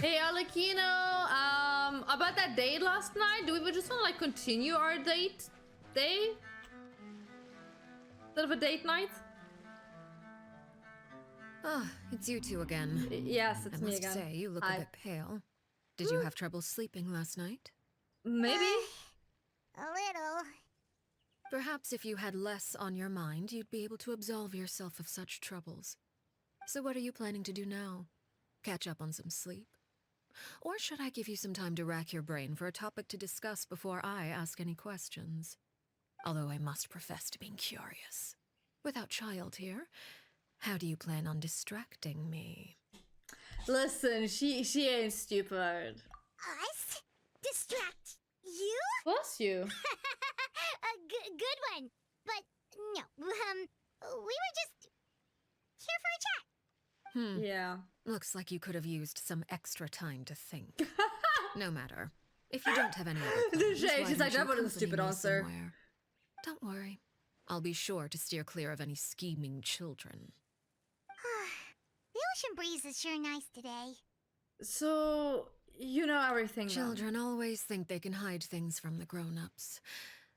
Hey, Arlecchino, about that date last night, do we just want to like continue our date day? Instead of a date night? Ah, it's you two again. Yes, it's me again. I must say, you look Hi. a bit pale. Did you have trouble sleeping last night? Maybe. A little. Perhaps if you had less on your mind, you'd be able to absolve yourself of such troubles. So what are you planning to do now? Catch up on some sleep? Or should I give you some time to rack your brain for a topic to discuss before I ask any questions? Although I must profess to being curious. Without child here, how do you plan on distracting me? Listen, she ain't stupid. Us? Distract you? Bless you. A good one. But no, we were just here for a chat. Yeah. Looks like you could have used some extra time to think. No matter. If you don't have any other plans, She's like, that was a stupid answer. Somewhere? Don't worry. I'll be sure to steer clear of any scheming children. The ocean breeze is sure nice today. So, you know everything then. Children always think they can hide things from the grown-ups.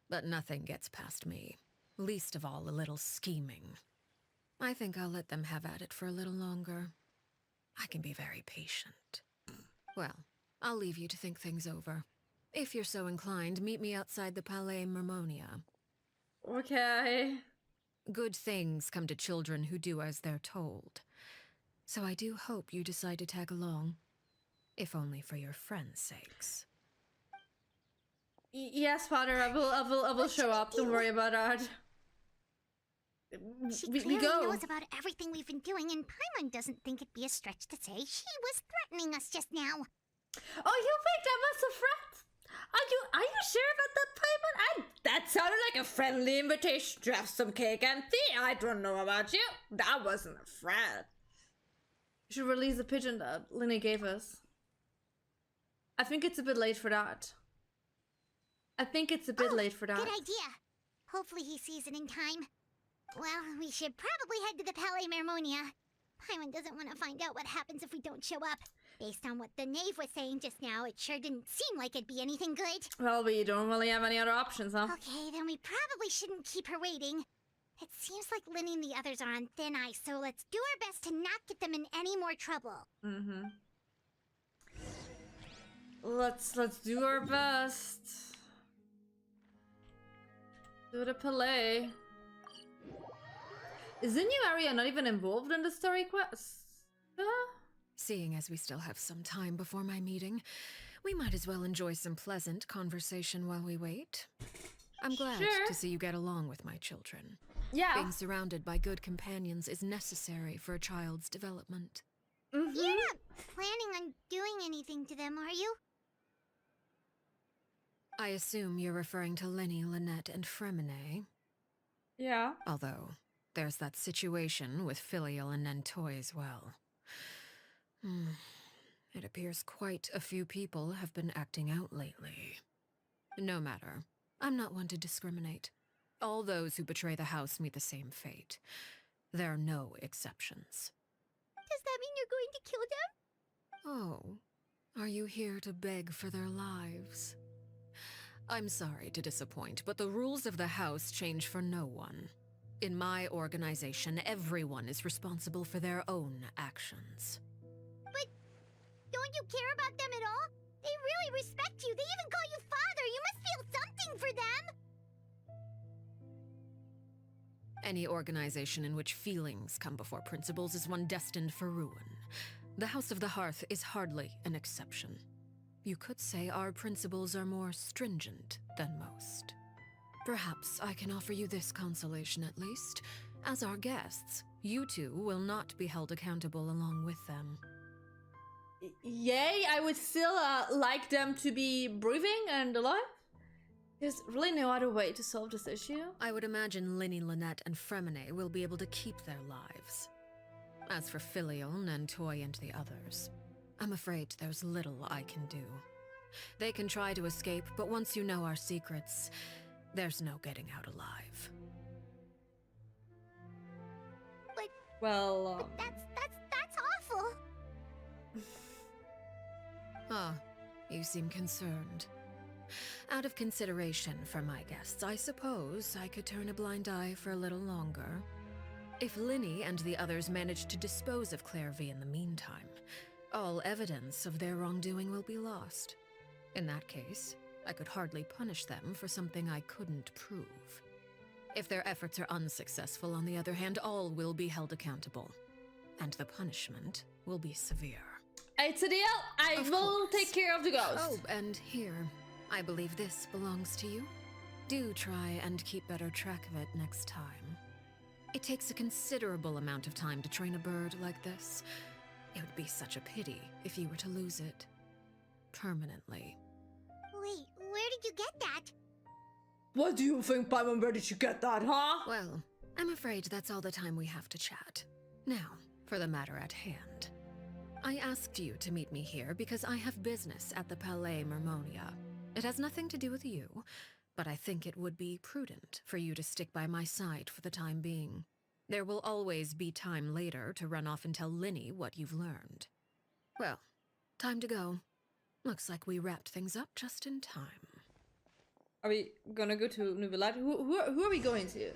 But nothing gets past me. Least of all a little scheming. I think I'll let them have at it for a little longer. I can be very patient. Well, I'll leave you to think things over. If you're so inclined, meet me outside the Palais Mermonia. Okay. Good things come to children who do as they're told. So I do hope you decide to tag along. If only for your friends' sakes. Yes, Father, I will show up. Don't worry about that. She We clearly go. knows about everything we've been doing, and Paimon doesn't think it'd be a stretch to say she was threatening us just now. Oh, you think that was a threat? Are you sure about that, Paimon? That sounded like a friendly invitation to have some cake and tea. I don't know about you. That wasn't a threat. You should release the pigeon that Linny gave us. I think it's a bit late for that. Good idea. that. Hopefully he sees it in time. Well, we should probably head to the Palais Mermonia. Paimon doesn't want to find out what happens if we don't show up. Based on what the knave was saying just now, it sure didn't seem like it'd be anything good. Well, we don't really have any other options, huh? Okay, then we probably shouldn't keep her waiting. It seems like Linny and the others are on thin ice, so let's do our best to not get them in any more trouble. Mm-hmm. Let's do our best. Do the Palais. Is the new area not even involved in the story quest? Seeing as we still have some time before my meeting, we might as well enjoy some pleasant conversation while we wait. I'm glad Sure. to see you get along with my children. Yeah. Being surrounded by good companions is necessary for a child's development. Mm-hmm. You're not planning on doing anything to them, are you? I assume you're referring to Lenny, Lynette, and Fremine. Yeah. Although, there's that situation with Filial and Nentoy as well. It appears quite a few people have been acting out lately. No matter. I'm not one to discriminate. All those who betray the house meet the same fate. There are no exceptions. Does that mean you're going to kill them? Oh, are you here to beg for their lives? I'm sorry to disappoint, but the rules of the house change for no one. In my organization, everyone is responsible for their own actions. But don't you care about them at all? They really respect you. They even call you father. You must feel something for them. Any organization in which feelings come before principles is one destined for ruin. The House of the Hearth is hardly an exception. You could say our principles are more stringent than most. Perhaps I can offer you this consolation at least. As our guests, you two will not be held accountable along with them. Yay, I would still like them to be breathing and alive. There's really no other way to solve this issue. I would imagine Linny, Lynette, and Fremine will be able to keep their lives. As for Filial, Nentoy, and the others, I'm afraid there's little I can do. They can try to escape, but once you know our secrets, there's no getting out alive. Well, But that's awful. Ah, you seem concerned. Out of consideration for my guests, I suppose I could turn a blind eye for a little longer. If Linny and the others manage to dispose of Clairvy in the meantime, all evidence of their wrongdoing will be lost. In that case, I could hardly punish them for something I couldn't prove. If their efforts are unsuccessful, on the other hand, all will be held accountable. And the punishment will be severe. It's a deal. I will take care of the ghost. Oh, and here, I believe this belongs to you. Do try and keep better track of it next time. It takes a considerable amount of time to train a bird like this. It would be such a pity if you were to lose it. Permanently. Wait, where did you get that? What do you think, Paimon? Where did you get that, huh? Well, I'm afraid that's all the time we have to chat. Now, for the matter at hand. I asked you to meet me here because I have business at the Palais Mermonia. It has nothing to do with you, but I think it would be prudent for you to stick by my side for the time being. There will always be time later to run off and tell Linny what you've learned. Well, time to go. Looks like we wrapped things up just in time. Are we gonna go to Nuvilat? Who are we going to?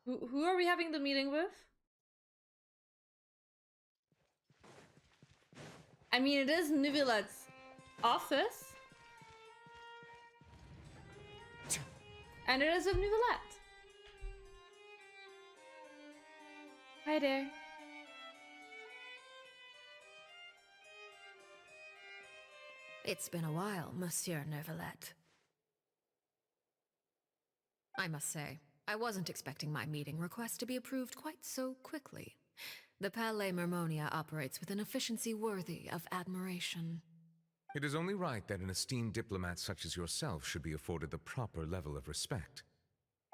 Who are we having the meeting with? I mean, it is Nuvilat's office. And it is of Nuvilat. Hi there. It's been a while, Monsieur Neuvillette. I must say, I wasn't expecting my meeting request to be approved quite so quickly. The Palais Mermonia operates with an efficiency worthy of admiration. It is only right that an esteemed diplomat such as yourself should be afforded the proper level of respect.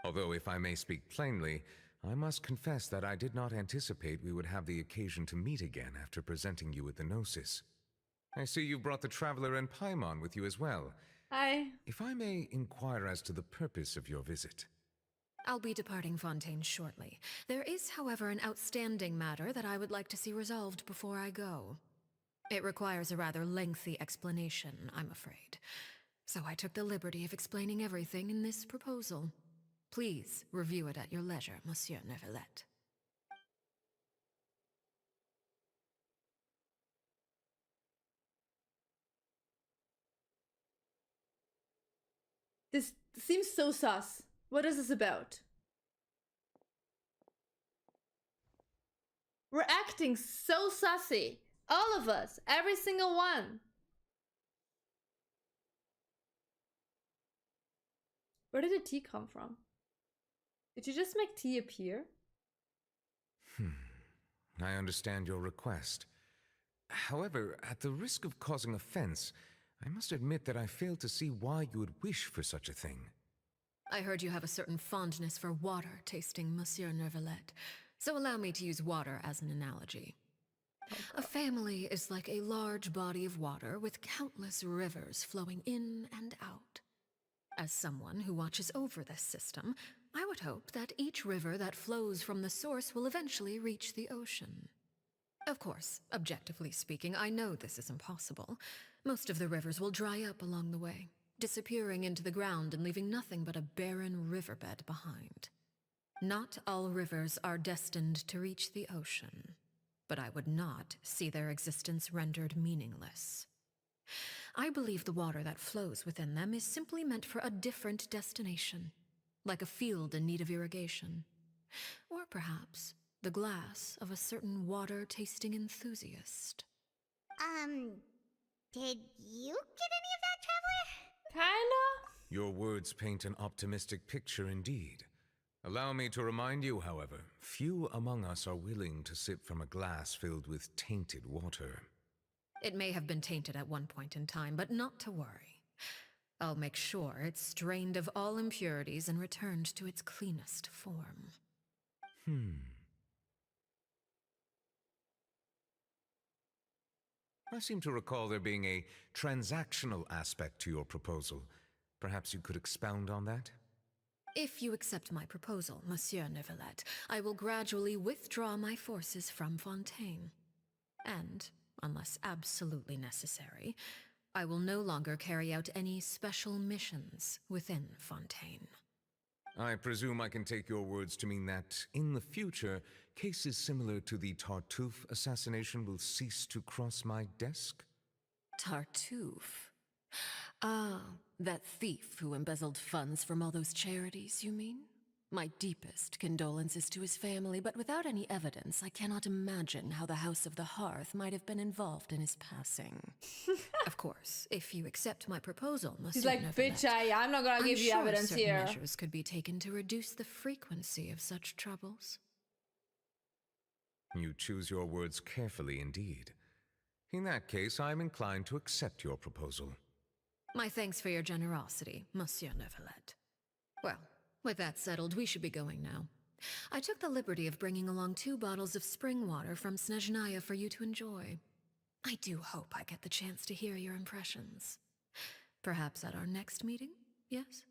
Although, if I may speak plainly, I must confess that I did not anticipate we would have the occasion to meet again after presenting you with the Gnosis. I see you've brought the Traveler and Paimon with you as well. Hi. If I may inquire as to the purpose of your visit. I'll be departing Fontaine shortly. There is, however, an outstanding matter that I would like to see resolved before I go. It requires a rather lengthy explanation, I'm afraid. So I took the liberty of explaining everything in this proposal. Please review it at your leisure, Monsieur Neuvillette. This seems so sus. What is this about? We're acting so sussy. All of us. Every single one. Where did the tea come from? Did you just make tea appear? I understand your request. However, at the risk of causing offense, I must admit that I fail to see why you would wish for such a thing. I heard you have a certain fondness for water tasting, Monsieur Neuvillette, so allow me to use water as an analogy. A family is like a large body of water with countless rivers flowing in and out. As someone who watches over this system, I would hope that each river that flows from the source will eventually reach the ocean. Of course, objectively speaking, I know this is impossible. Most of the rivers will dry up along the way, disappearing into the ground and leaving nothing but a barren riverbed behind. Not all rivers are destined to reach the ocean, but I would not see their existence rendered meaningless. I believe the water that flows within them is simply meant for a different destination, like a field in need of irrigation. Or perhaps the glass of a certain water-tasting enthusiast. Did you get any of that, Traveler? Kinda. Your words paint an optimistic picture indeed. Allow me to remind you, however, few among us are willing to sip from a glass filled with tainted water. It may have been tainted at one point in time, but not to worry. I'll make sure it's strained of all impurities and returned to its cleanest form. I seem to recall there being a transactional aspect to your proposal. Perhaps you could expound on that? If you accept my proposal, Monsieur Neuvillette, I will gradually withdraw my forces from Fontaine. And, unless absolutely necessary, I will no longer carry out any special missions within Fontaine. I presume I can take your words to mean that, in the future, cases similar to the Tartuffe assassination will cease to cross my desk? Tartuffe? Ah, that thief who embezzled funds from all those charities, you mean? My deepest condolences to his family, but without any evidence, I cannot imagine how the House of the Hearth might have been involved in his passing. Of course, if you accept my proposal, Monsieur He's like, Neuvillette, bitch, I'm not gonna give you evidence certain here. measures could be taken to reduce the frequency of such troubles. You choose your words carefully indeed. In that case, I am inclined to accept your proposal. My thanks for your generosity, Monsieur Neuvillette. Well, with that settled, we should be going now. I took the liberty of bringing along 2 bottles of spring water from Snezhnaya for you to enjoy. I do hope I get the chance to hear your impressions. Perhaps at our next meeting, yes?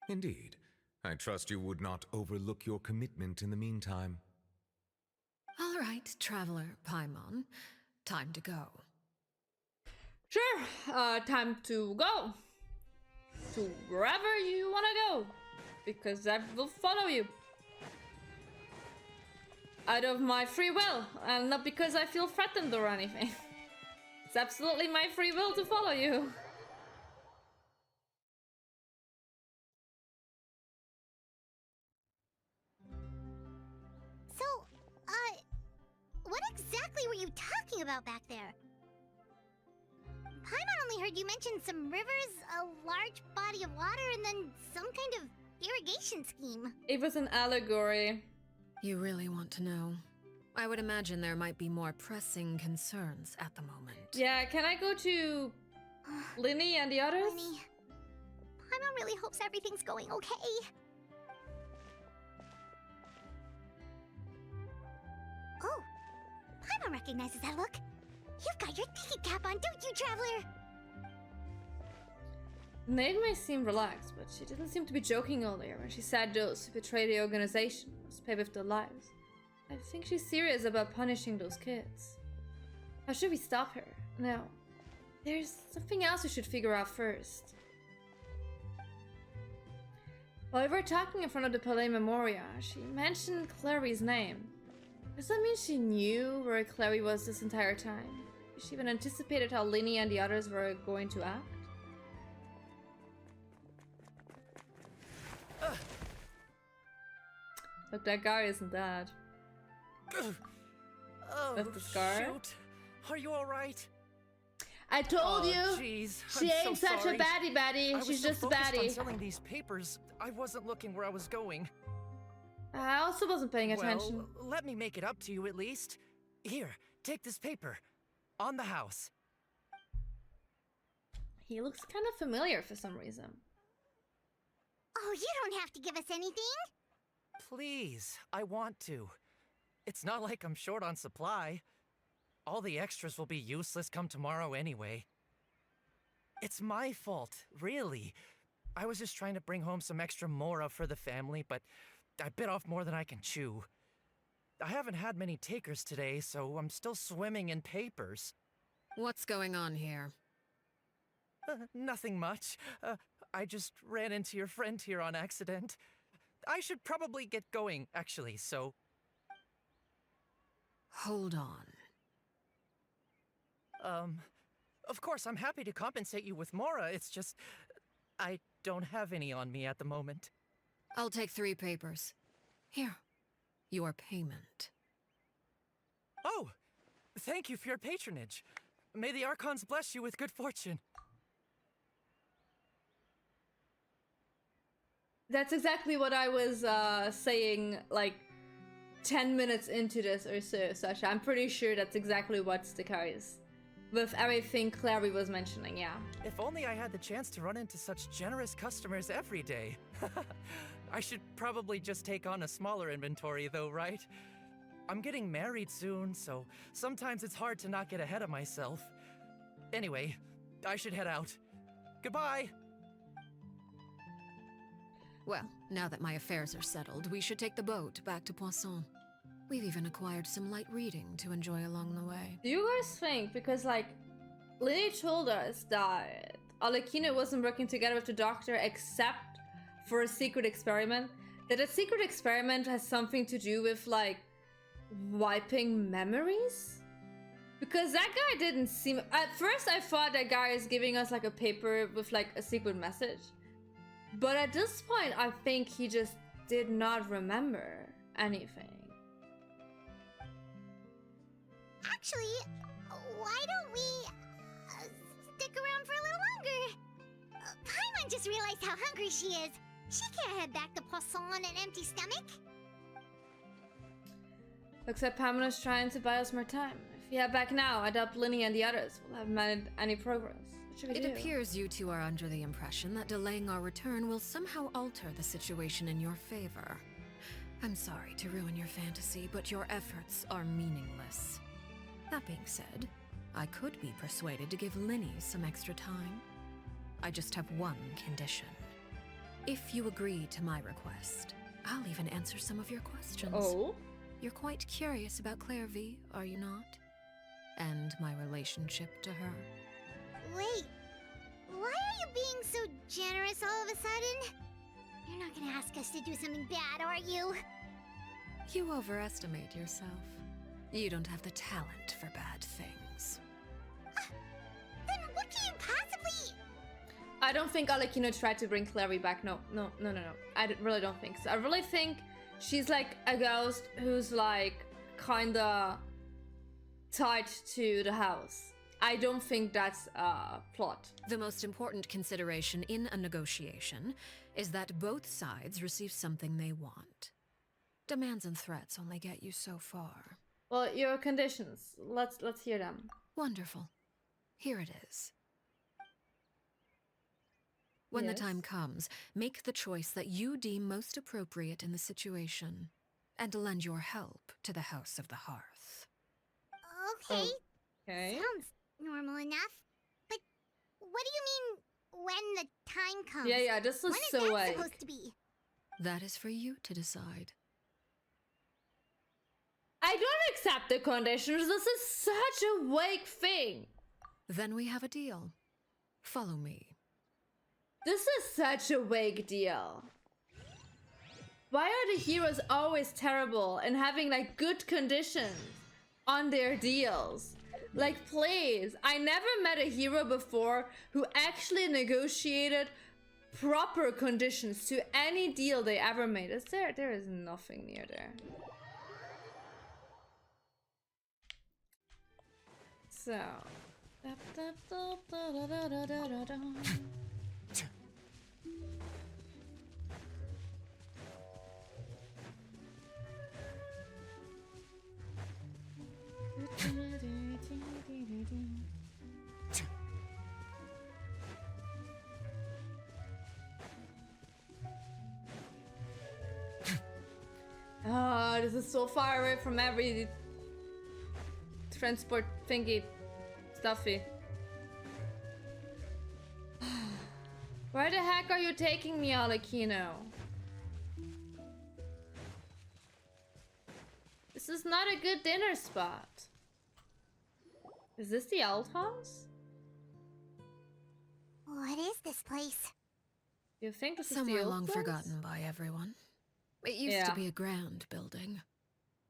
Indeed. I trust you would not overlook your commitment in the meantime. All right, Traveler Paimon. Time to go. Sure, time to go. To wherever you wanna go. Because I will follow you. Out of my free will, and not because I feel threatened or anything. It's absolutely my free will to follow you. So, what exactly were you talking about back there? Paimon only heard you mention some rivers, a large body of water, and then some kind of irrigation scheme. It was an allegory. You really want to know? I would imagine there might be more pressing concerns at the moment. Yeah, can I go to Linny and the others? Linny, Paimon really hopes everything's going okay. Oh, Paimon recognizes that look. You've got your thinking cap on, don't you, Traveler? Nate may seem relaxed, but she didn't seem to be joking earlier when she said those who betray the organization must pay with their lives. I think she's serious about punishing those kids. How should we stop her? No. There's something else we should figure out first. While we were talking in front of the Palais Memoria, she mentioned Clary's name. Does that mean she knew where Clary was this entire time? She even anticipated how Linny and the others were going to act? Look, that guy isn't dead. Oh, That's the scar. shoot. Are you alright? I told you! Jeez, She I'm ain't so such sorry. a baddie. I was She's so just a focused on baddie. selling these papers, I wasn't looking where I was going. I also wasn't paying attention. Well, let me make it up to you at least. Here, take this paper. On the house. He looks kind of familiar for some reason. Oh, you don't have to give us anything. Please, I want to. It's not like I'm short on supply. All the extras will be useless come tomorrow anyway. It's my fault, really. I was just trying to bring home some extra mora for the family, but I bit off more than I can chew. I haven't had many takers today, so I'm still swimming in papers. What's going on here? Nothing much. I just ran into your friend here on accident. I should probably get going, actually, so... Hold on. Of course, I'm happy to compensate you with mora, it's just... I don't have any on me at the moment. I'll take 3 papers. Here. Your payment. Oh! Thank you for your patronage. May the Archons bless you with good fortune. That's exactly what I was saying like 10 minutes into this or so, Sasha. I'm pretty sure that's exactly what's the case. With everything Clary was mentioning, yeah. If only I had the chance to run into such generous customers every day. I should probably just take on a smaller inventory though, right? I'm getting married soon, so sometimes it's hard to not get ahead of myself. Anyway, I should head out. Goodbye! Well, Now that my affairs are settled, we should take the boat back to Poisson. We've even acquired some light reading to enjoy along the way. Do you guys think, because like, Lily told us that Arlecchino wasn't working together with the doctor except for a secret experiment, that a secret experiment has something to do with like wiping memories? Because that guy didn't seem, at first I thought that guy is giving us like a paper with like a secret message, but at this point I think he just did not remember anything. Actually, why don't we stick around for a little longer? Paimon just realized how hungry she is. She can't head back to Poisson on an empty stomach. Looks like Pamela's trying to buy us more time. If we head back now, I doubt Linny and the others will have made any progress. What should we do? It appears you two are under the impression that delaying our return will somehow alter the situation in your favor. I'm sorry to ruin your fantasy, but your efforts are meaningless. That being said, I could be persuaded to give Linny some extra time. I just have one condition. If you agree to my request, I'll even answer some of your questions. Oh? You're quite curious about Clairvy, are you not? And my relationship to her. Wait, why are you being so generous all of a sudden? You're not gonna ask us to do something bad, are you? You overestimate yourself. You don't have the talent for bad things. Then what can you possibly... I don't think Arlecchino tried to bring Clary back. No. Really don't think so. I really think she's like a ghost who's like kinda tied to the house. I don't think that's a plot. The most important consideration in a negotiation is that both sides receive something they want. Demands and threats only get you so far. Well, your conditions. Let's hear them. Wonderful. Here it is. When the Yes. time comes, make the choice that you deem most appropriate in the situation, and lend your help to the House of the Hearth. Okay, Okay. sounds normal enough. But what do you mean, when the time comes? Yeah, this is When is so that vague. supposed to be? That is for you to decide. I don't accept the conditions. This is such a vague thing. Then we have a deal. Follow me. This is such a vague deal. Why are the heroes always terrible and having like good conditions on their deals? Like, please, I never met a hero before who actually negotiated proper conditions to any deal they ever made. Is there? There is nothing near there. So. Oh, this is so far away from every transport thingy stuffy. Where the heck are you taking me, Arlecchino? This is not a good dinner spot. Is this the old house? What is this place? You think this is Somewhere the old long place? forgotten by everyone. It used Yeah. to be a grand building.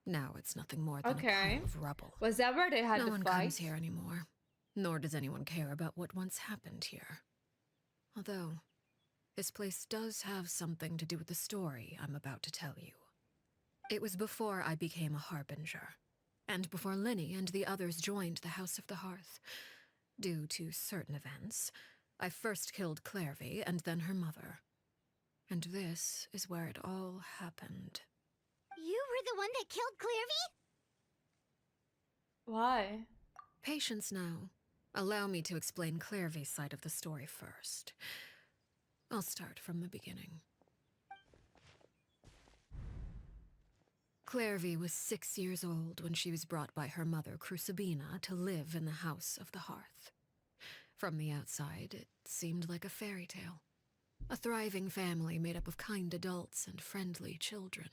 Now it's nothing more than Okay. a pile of rubble. Was that where they had No the one fight? comes here anymore, nor does anyone care about what once happened here. Although, this place does have something to do with the story I'm about to tell you. It was before I became a harbinger, and before Linny and the others joined the House of the Hearth. Due to certain events, I first killed Clairvy and then her mother. And this is where it all happened. You were the one that killed Clairvy? Why? Patience now. Allow me to explain Clairvy's side of the story first. I'll start from the beginning. Clairvy was 6 years old when she was brought by her mother, Crucibina, to live in the House of the Hearth. From the outside, it seemed like a fairy tale. A thriving family made up of kind adults and friendly children.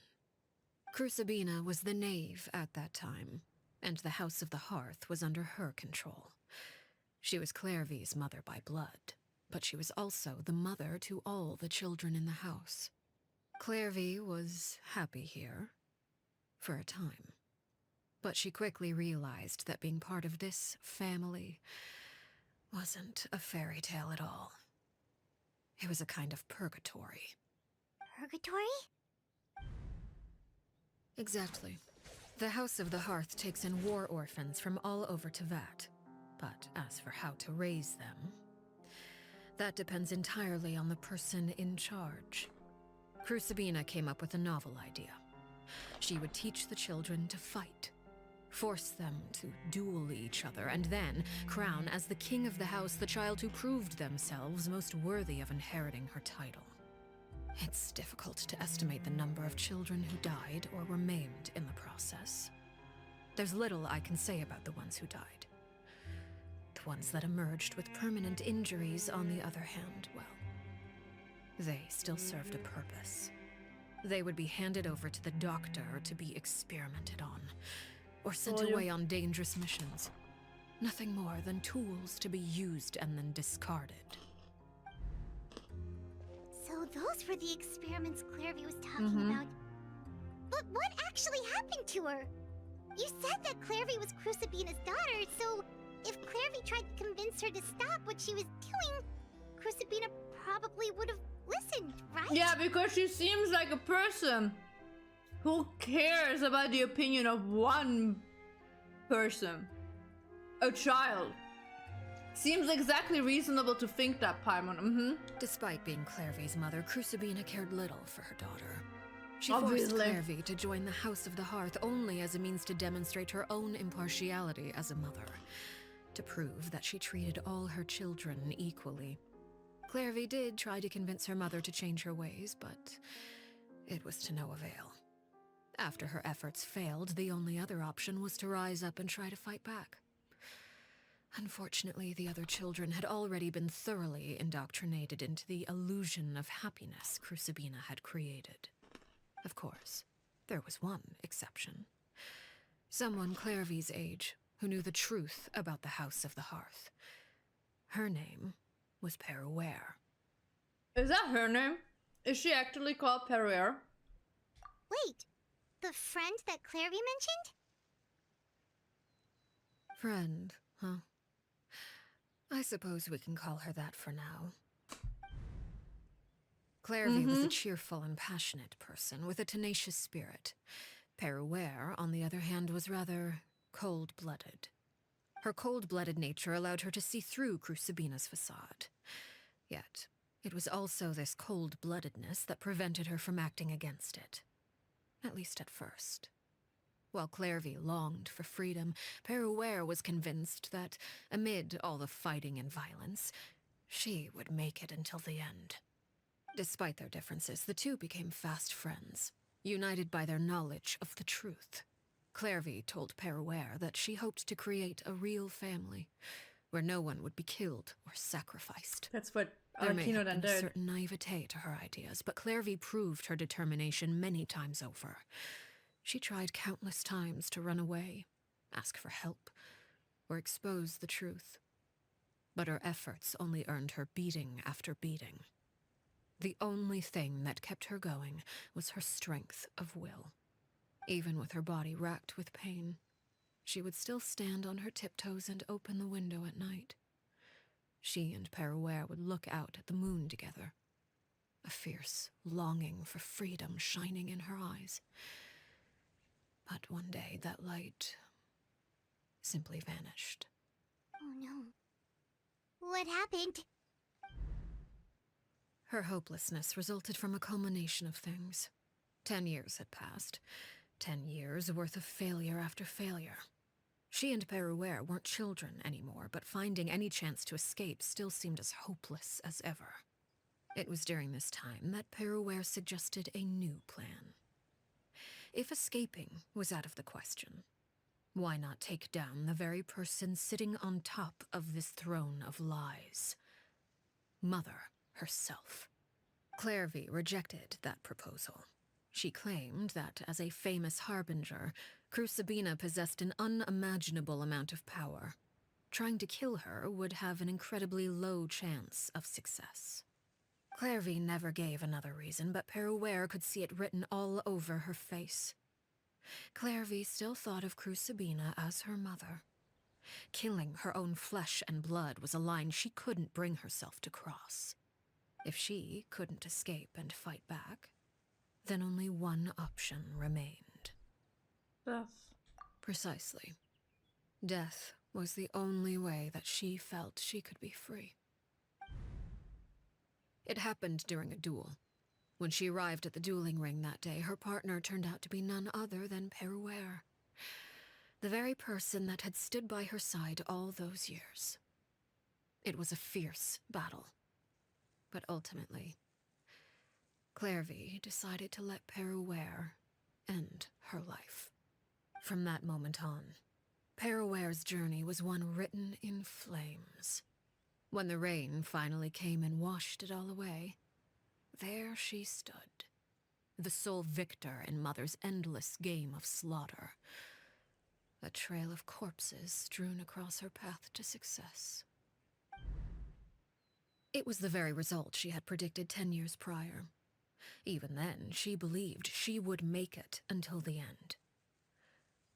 Crucibina was the knave at that time, and the House of the Hearth was under her control. She was Clairvy's mother by blood, but she was also the mother to all the children in the house. Clairvy was happy here, for a time. But she quickly realized that being part of this family wasn't a fairy tale at all. It was a kind of purgatory. Purgatory? Exactly. The House of the Hearth takes in war orphans from all over Tevat. But as for how to raise them, that depends entirely on the person in charge. Crucibina came up with a novel idea. She would teach the children to fight, force them to duel each other, and then crown as the king of the house the child who proved themselves most worthy of inheriting her title. It's difficult to estimate the number of children who died or were maimed in the process. There's little I can say about the ones who died. The ones that emerged with permanent injuries, on the other hand, well, they still served a purpose. They would be handed over to the doctor to be experimented on, or sent away on dangerous missions. Nothing more than tools to be used and then discarded. So those were the experiments Clairvy was talking about. But what actually happened to her? You said that Clairvy was Crucibina's daughter, so if Clairvy tried to convince her to stop what she was doing, Crucibina probably would have listened, right? Yeah, because she seems like a person who cares about the opinion of one person. A child. Seems exactly reasonable to think that, Paimon. Despite being Clairvy's mother, Crucibina cared little for her daughter. She Obviously. forced Clairvy to join the House of the Hearth only as a means to demonstrate her own impartiality as a mother, to prove that she treated all her children equally. Clairvy did try to convince her mother to change her ways, but it was to no avail. After her efforts failed, the only other option was to rise up and try to fight back. Unfortunately, the other children had already been thoroughly indoctrinated into the illusion of happiness Crucibina had created. Of course, there was one exception. Someone Clairvy's age who knew the truth about the House of the Hearth. Her name was Peruere. Is that her name? Is she actually called Peruere? Wait, the friend that Clairvy mentioned? Friend, huh? I suppose we can call her that for now. Clairvy was a cheerful and passionate person with a tenacious spirit. Peruere, on the other hand, was rather cold-blooded. Her cold-blooded nature allowed her to see through Crucibina's facade. Yet, it was also this cold-bloodedness that prevented her from acting against it. At least at first. While Clairvy longed for freedom, Peruere was convinced that, amid all the fighting and violence, she would make it until the end. Despite their differences, the two became fast friends, united by their knowledge of the truth. Clairvy told Peruere that she hoped to create a real family, where no one would be killed or sacrificed. That's what There may Arlecchino have done been a did. certain naivete to her ideas, but Clairvy proved her determination many times over. She tried countless times to run away, ask for help, or expose the truth. But her efforts only earned her beating after beating. The only thing that kept her going was her strength of will. Even with her body racked with pain, she would still stand on her tiptoes and open the window at night. She and Peruere would look out at the moon together, a fierce longing for freedom shining in her eyes. But one day that light simply vanished. Oh no. What happened? Her hopelessness resulted from a culmination of things. 10 years had passed. 10 years worth of failure after failure. She and Peruere weren't children anymore, but finding any chance to escape still seemed as hopeless as ever. It was during this time that Peruere suggested a new plan. If escaping was out of the question, why not take down the very person sitting on top of this throne of lies? Mother herself. Clairvy rejected that proposal. She claimed that, as a famous harbinger, Crucibina possessed an unimaginable amount of power. Trying to kill her would have an incredibly low chance of success. Clairvy never gave another reason, but Peruere could see it written all over her face. Clairvy still thought of Crucibina as her mother. Killing her own flesh and blood was a line she couldn't bring herself to cross. If she couldn't escape and fight back, then only one option remained. Death. Precisely. Death was the only way that she felt she could be free. It happened during a duel. When she arrived at the dueling ring that day, her partner turned out to be none other than Peruere, the very person that had stood by her side all those years. It was a fierce battle. But ultimately, Clairvy decided to let Peruere end her life. From that moment on, Peruere's journey was one written in flames. When the rain finally came and washed it all away, there she stood, the sole victor in Mother's endless game of slaughter. A trail of corpses strewn across her path to success. It was the very result she had predicted 10 years prior. Even then, she believed she would make it until the end.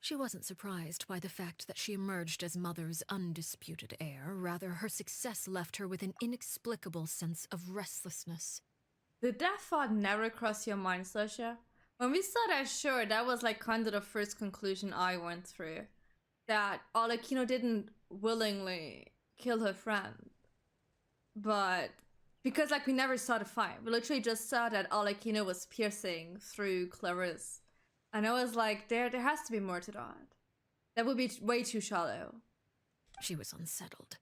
She wasn't surprised by the fact that she emerged as Mother's undisputed heir. Rather, her success left her with an inexplicable sense of restlessness. Did that thought never cross your mind, Sasha? When we saw that show, that was like kind of the first conclusion I went through. That Arlecchino didn't willingly kill her friend. But because like we never saw the fight. We literally just saw that Arlecchino was piercing through Clarice. And I was like, there has to be more to that. That would be way too shallow. She was unsettled.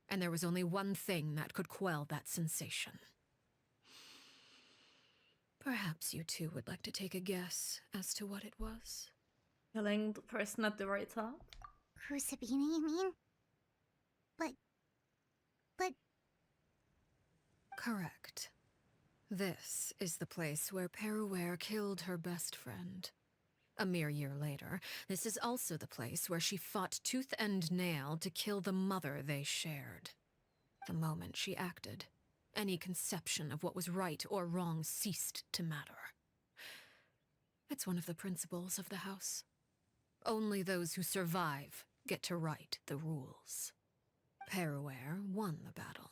And there was only one thing that could quell that sensation. Perhaps you two would like to take a guess as to what it was? Killing the person at the right top? Crucibina, you mean? But... Correct. This is the place where Peruere killed her best friend. A mere year later, this is also the place where she fought tooth and nail to kill the mother they shared. The moment she acted, any conception of what was right or wrong ceased to matter. It's one of the principles of the house. Only those who survive get to write the rules. Peruere won the battle,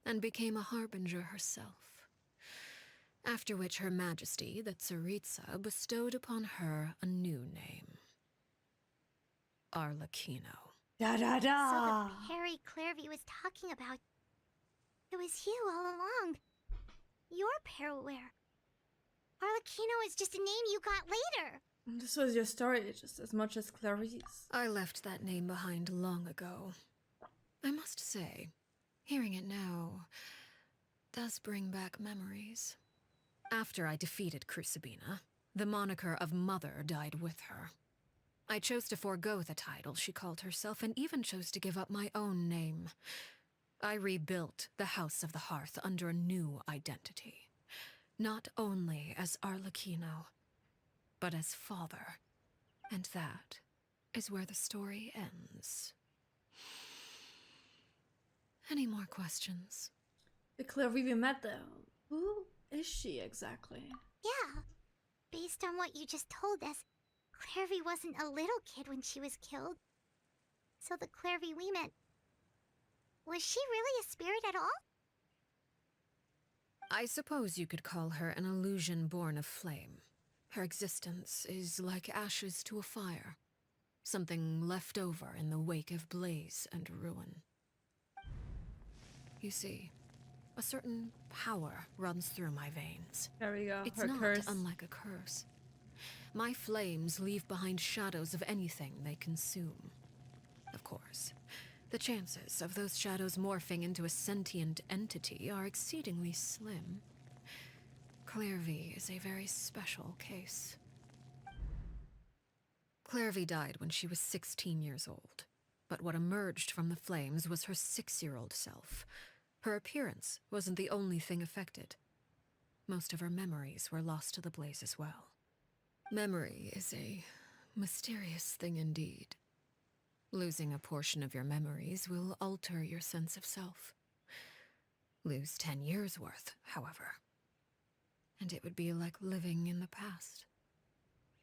and became a harbinger herself. After which Her Majesty, the Tsaritsa, bestowed upon her a new name. Arlecchino. Da da So da! the Perry Clairvy was talking about... It was you all along. You're Peruere. Arlecchino is just a name you got later. This was your story just as much as Clarice. I left that name behind long ago. I must say, hearing it now does bring back memories. After I defeated Crucibina, the moniker of Mother died with her. I chose to forego the title she called herself, and even chose to give up my own name. I rebuilt the House of the Hearth under a new identity. Not only as Arlecchino, but as father. And that is where the story ends. Any more questions? The Clarice we met though. Who is she exactly? Yeah. Based on what you just told us, Clairvy wasn't a little kid when she was killed. So the Clairvy we met... Was she really a spirit at all? I suppose you could call her an illusion born of flame. Her existence is like ashes to a fire. Something left over in the wake of blaze and ruin. You see, a certain power runs through my veins. There we go. It's Her not curse. unlike a curse. My flames leave behind shadows of anything they consume. Of course, the chances of those shadows morphing into a sentient entity are exceedingly slim. Clairvy is a very special case. Clairvy died when she was 16 years old, but what emerged from the flames was her 6-year-old self, Her appearance wasn't the only thing affected. Most of her memories were lost to the blaze as well. Memory is a mysterious thing indeed. Losing a portion of your memories will alter your sense of self. Lose 10 years' worth, however, and it would be like living in the past.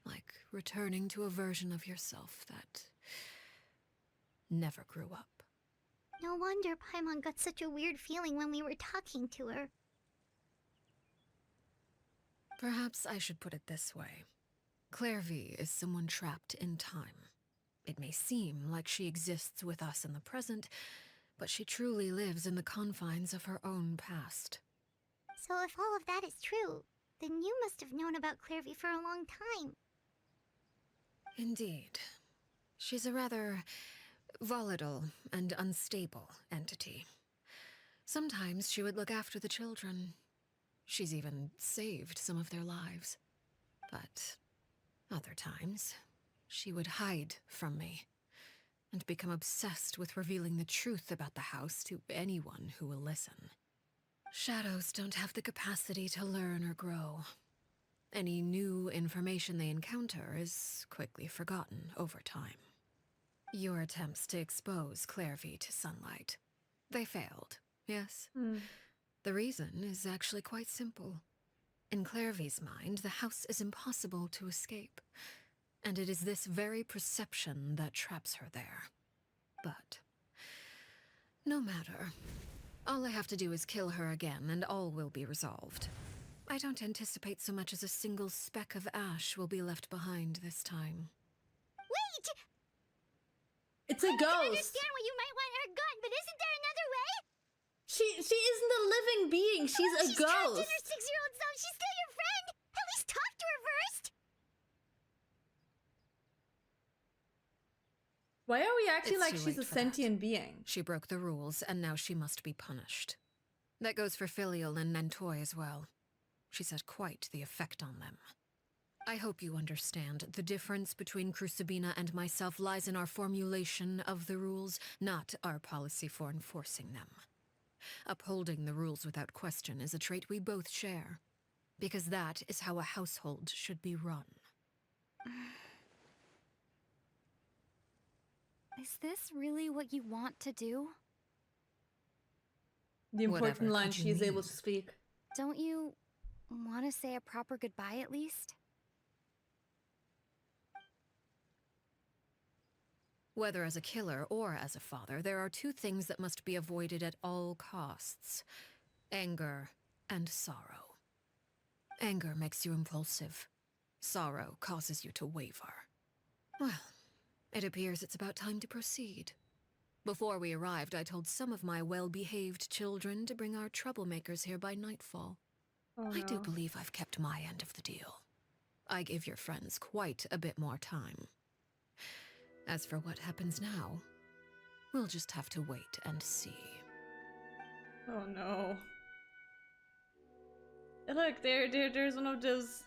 Like returning to a version of yourself that never grew up. No wonder Paimon got such a weird feeling when we were talking to her. Perhaps I should put it this way. Clairvy is someone trapped in time. It may seem like she exists with us in the present, but she truly lives in the confines of her own past. So if all of that is true, then you must have known about Clairvy for a long time. Indeed. She's a rather volatile and unstable entity. Sometimes she would look after the children. She's even saved some of their lives. But other times, she would hide from me and become obsessed with revealing the truth about the house to anyone who will listen. Shadows don't have the capacity to learn or grow. Any new information they encounter is quickly forgotten over time. Your attempts to expose Clairvy to sunlight, they failed, yes? The reason is actually quite simple. In Clairvy's mind, the house is impossible to escape, and it is this very perception that traps her there. But no matter. All I have to do is kill her again, and all will be resolved. I don't anticipate so much as a single speck of ash will be left behind this time. Wait! It's a I can ghost. understand why you might want her gone, but isn't there another way? She isn't a living being. She's a She's trapped in ghost. her 6-year-old self. She's still your friend. At least talk to her first. Why are we acting It's like too she's a late for that. sentient being? She broke the rules, and now she must be punished. That goes for Filial and Nantoy as well. She's had quite the effect on them. I hope you understand. The difference between Crucibina and myself lies in our formulation of the rules, not our policy for enforcing them. Upholding the rules without question is a trait we both share, because that is how a household should be run. Is this really what you want to do? The important Whatever line could you she is able mean? to speak. Don't you want to say a proper goodbye at least? Whether as a killer or as a father, there are two things that must be avoided at all costs: anger and sorrow. Anger makes you impulsive. Sorrow causes you to waver. Well, it appears it's about time to proceed. Before we arrived, I told some of my well-behaved children to bring our troublemakers here by nightfall. Oh, I do no. believe I've kept my end of the deal. I give your friends quite a bit more time. As for what happens now, we'll just have to wait and see. Oh no. Look, there's one of those.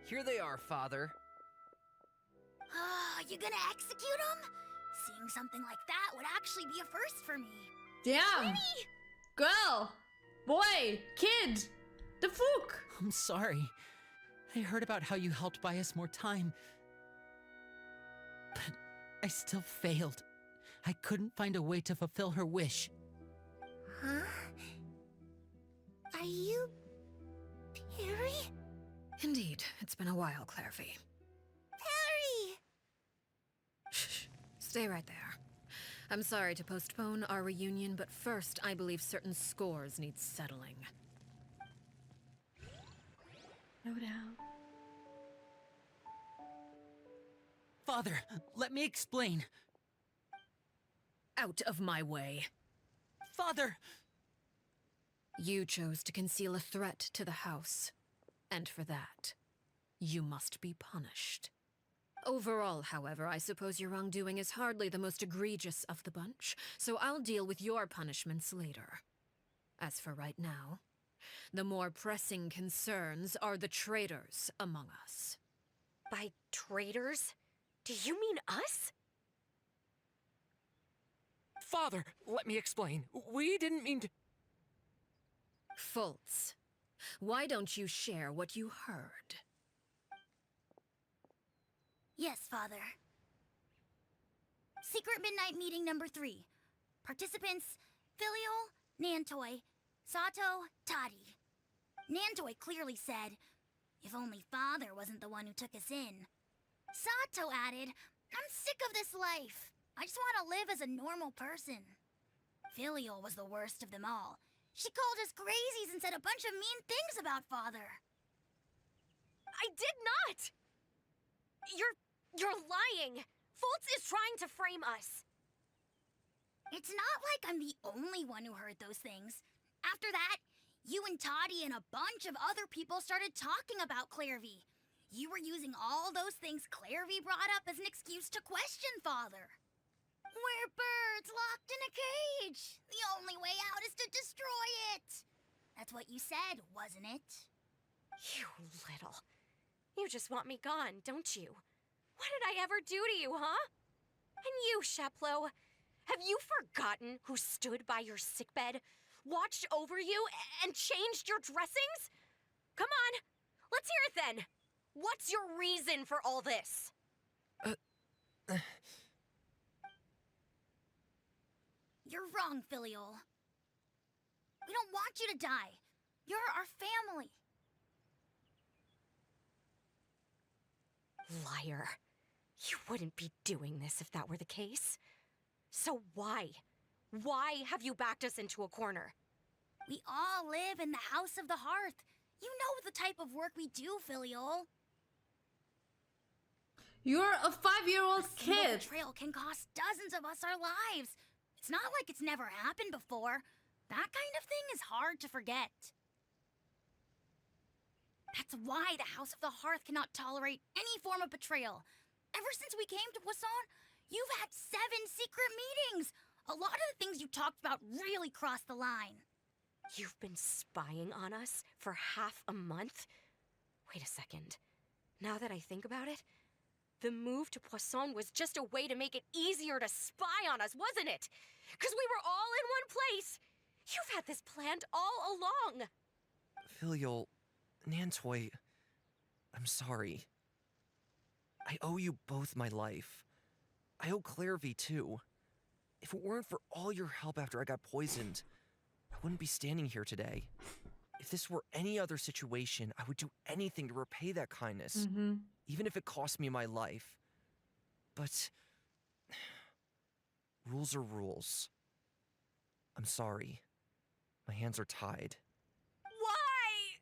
Here they are, Father. You gonna execute him? Seeing something like that would actually be a first for me. Damn! Girl! Boy! Kid! The fuck? I'm sorry. I heard about how you helped buy us more time. But I still failed. I couldn't find a way to fulfill her wish. Huh? Are you... Perry? Indeed, it's been a while, Clairvy. Perry! Shh, stay right there. I'm sorry to postpone our reunion, but first I believe certain scores need settling. No doubt. Father, let me explain. Out of my way. Father! You chose to conceal a threat to the house, and for that, you must be punished. Overall, however, I suppose your wrongdoing is hardly the most egregious of the bunch, so I'll deal with your punishments later. As for right now, the more pressing concerns are the traitors among us. By traitors? Do you mean us? Father, let me explain. We didn't mean to... Fultz, why don't you share what you heard? Yes, Father. Secret Midnight Meeting number 3. Participants, Filial, Nantoi, Sato, Toddy. Nantoi clearly said, if only Father wasn't the one who took us in. Sato added, I'm sick of this life. I just want to live as a normal person. Filial was the worst of them all. She called us crazies and said a bunch of mean things about Father. I did not! You're lying! Fultz is trying to frame us. It's not like I'm the only one who heard those things. After that, you and Toddy and a bunch of other people started talking about Clairvy. You were using all those things Clairvy brought up as an excuse to question Father. We're birds locked in a cage. The only way out is to destroy it. That's what you said, wasn't it? You little. You just want me gone, don't you? What did I ever do to you, huh? And you, Sheplo, have you forgotten who stood by your sickbed, watched over you, and changed your dressings? Come on, let's hear it then. What's your reason for all this? You're wrong, Filial. We don't want you to die. You're our family. Liar. You wouldn't be doing this if that were the case. So why? Why have you backed us into a corner? We all live in the House of the Hearth. You know the type of work we do, Filial. You're a 5-year-old kid. Betrayal can cost dozens of us our lives. It's not like it's never happened before. That kind of thing is hard to forget. That's why the House of the Hearth cannot tolerate any form of betrayal. Ever since we came to Poisson, you've had 7 secret meetings. A lot of the things you talked about really crossed the line. You've been spying on us for half a month? Wait a second. Now that I think about it, the move to Poisson was just a way to make it easier to spy on us, wasn't it? Because we were all in one place. You've had this planned all along. Filial, Nantoi, I'm sorry. I owe you both my life. I owe Clairvy too. If it weren't for all your help after I got poisoned, I wouldn't be standing here today. If this were any other situation, I would do anything to repay that kindness, even if it cost me my life. But rules are rules. I'm sorry. My hands are tied. Why?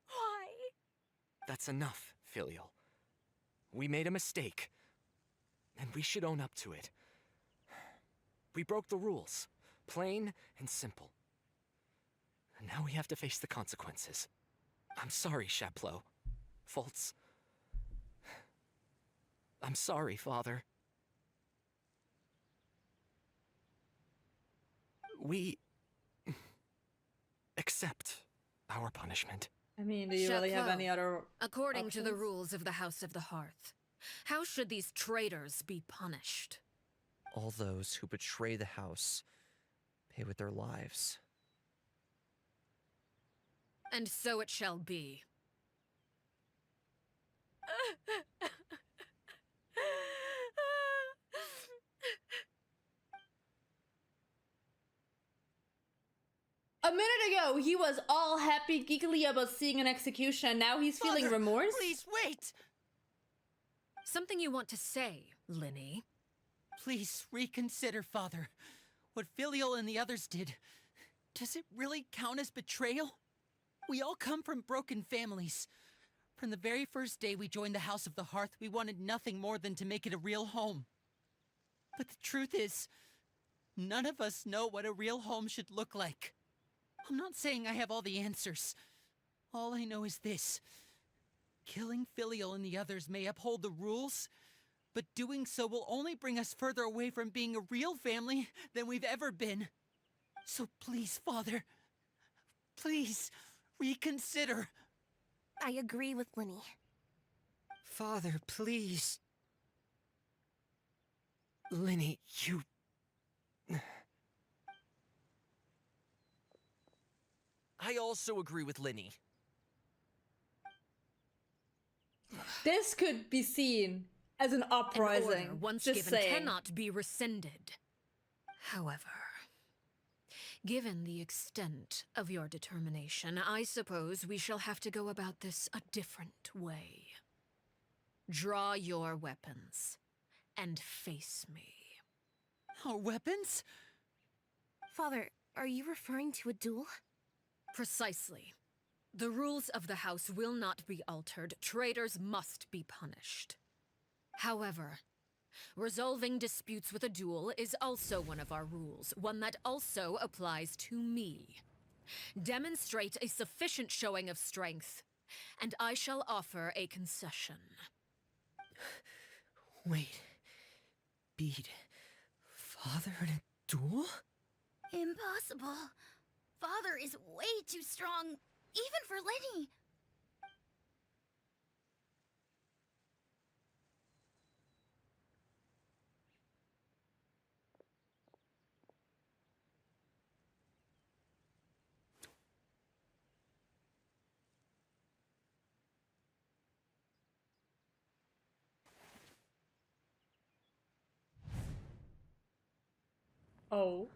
Why? That's enough, Filial. We made a mistake, and we should own up to it. We broke the rules, plain and simple. And now we have to face the consequences. I'm sorry, Sheplo. Fultz. I'm sorry, Father. We accept our punishment. I mean, do you really have any other According to the options? rules of the House of the Hearth, how should these traitors be punished? All those who betray the house pay with their lives. And so it shall be. A minute ago, he was all happy, giggly about seeing an execution. Now he's feeling Father, remorse? Please, wait! Something you want to say, Linny? Please reconsider, Father. What Filial and the others did, does it really count as betrayal? We all come from broken families. From the very first day we joined the House of the Hearth, we wanted nothing more than to make it a real home. But the truth is, none of us know what a real home should look like. I'm not saying I have all the answers. All I know is this. Killing Filial and the others may uphold the rules, but doing so will only bring us further away from being a real family than we've ever been. So please, Father, please reconsider. I agree with Linny. Father, please. Linny, you... I also agree with Linny. This could be seen as an An uprising. order once Just given saying. cannot be rescinded. However, given the extent of your determination, I suppose we shall have to go about this a different way. Draw your weapons and face me. Our weapons? Father, are you referring to a duel? Precisely. The rules of the house will not be altered. Traitors must be punished. However, resolving disputes with a duel is also one of our rules, one that also applies to me. Demonstrate a sufficient showing of strength, and I shall offer a concession. Wait. Beat Father in a duel? Impossible. Father is way too strong, even for Lenny. Oh.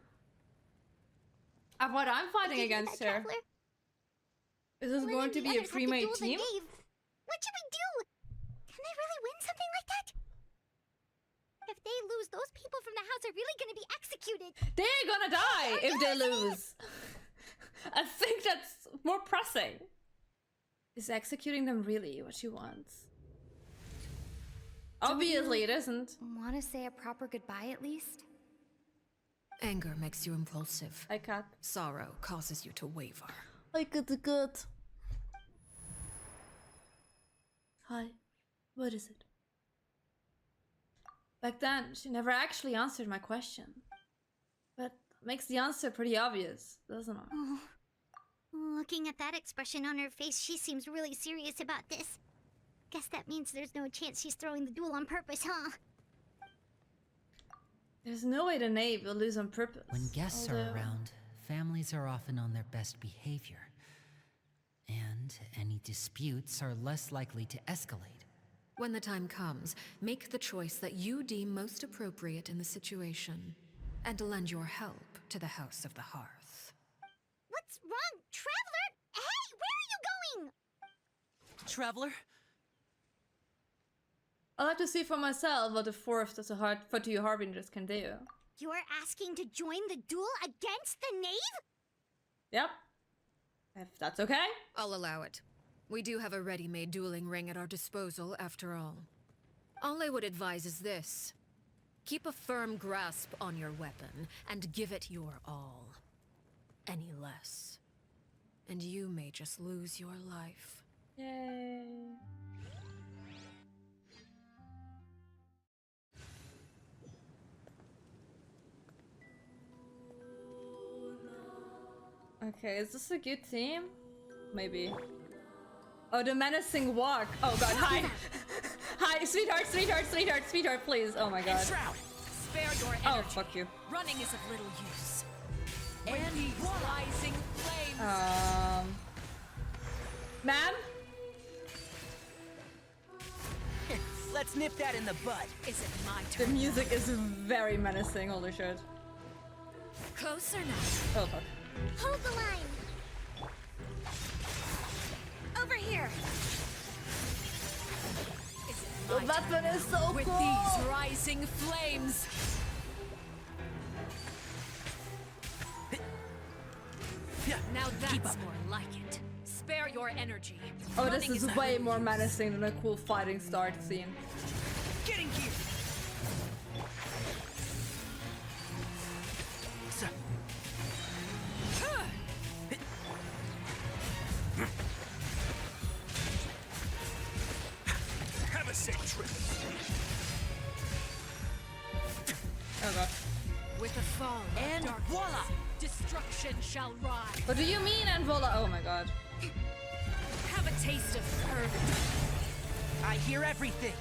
And what I'm fighting Did you hear against that, her. Traveler? Is this Lynn going and to the be a others have to pre-made duel the team? knave. What should we do? Can they really win something like that? If they lose, those people from the house are really gonna be executed. They're gonna die if they lose. I think that's more pressing. Is executing them really what she wants? Obviously it isn't. Want to say a proper goodbye at least? Anger makes you impulsive. I can't. Sorrow causes you to waver. I got the good. Hi. What is it? Back then, she never actually answered my question. But makes the answer pretty obvious, doesn't it? Oh. Looking at that expression on her face, she seems really serious about this. Guess that means there's no chance she's throwing the duel on purpose, huh? There's no way the knave will lose on purpose. When guests although- are around, families are often on their best behavior. And any disputes are less likely to escalate. When the time comes, make the choice that you deem most appropriate in the situation, and lend your help to the House of the Hearth. What's wrong? Traveler! Hey, where are you going? Traveler? I'll have to see for myself what the fourth of the Forty Harbingers can do. You're asking to join the duel against the knave? Yep. If that's okay. I'll allow it. We do have a ready-made dueling ring at our disposal, after all. All I would advise is this. Keep a firm grasp on your weapon, and give it your all. Any less, and you may just lose your life. Yay. Okay, is this a good team? Maybe. Oh, the menacing walk. Oh god, hi. Hi, sweetheart, sweetheart, sweetheart, sweetheart, please. Oh my god. Shroud! Spare your energy. Oh, fuck you. Running is of little use. And these rising flames. Ma'am? Let's nip that in the bud. Is it my The turn? music is very menacing, holy shit. Closer now. Oh fuck. Hold the line! Over here! Is it The my weapon is so With cool! these rising flames. Now that's more like it. Spare your energy. Oh, this Running is of way little more use. menacing than a cool fighting start scene. Getting here! So, have a safe trip. Oh god. With a fall And of darkness, voila! destruction shall rise. What do you mean, Anvola? Oh my god. Have a taste of fervor. I hear everything.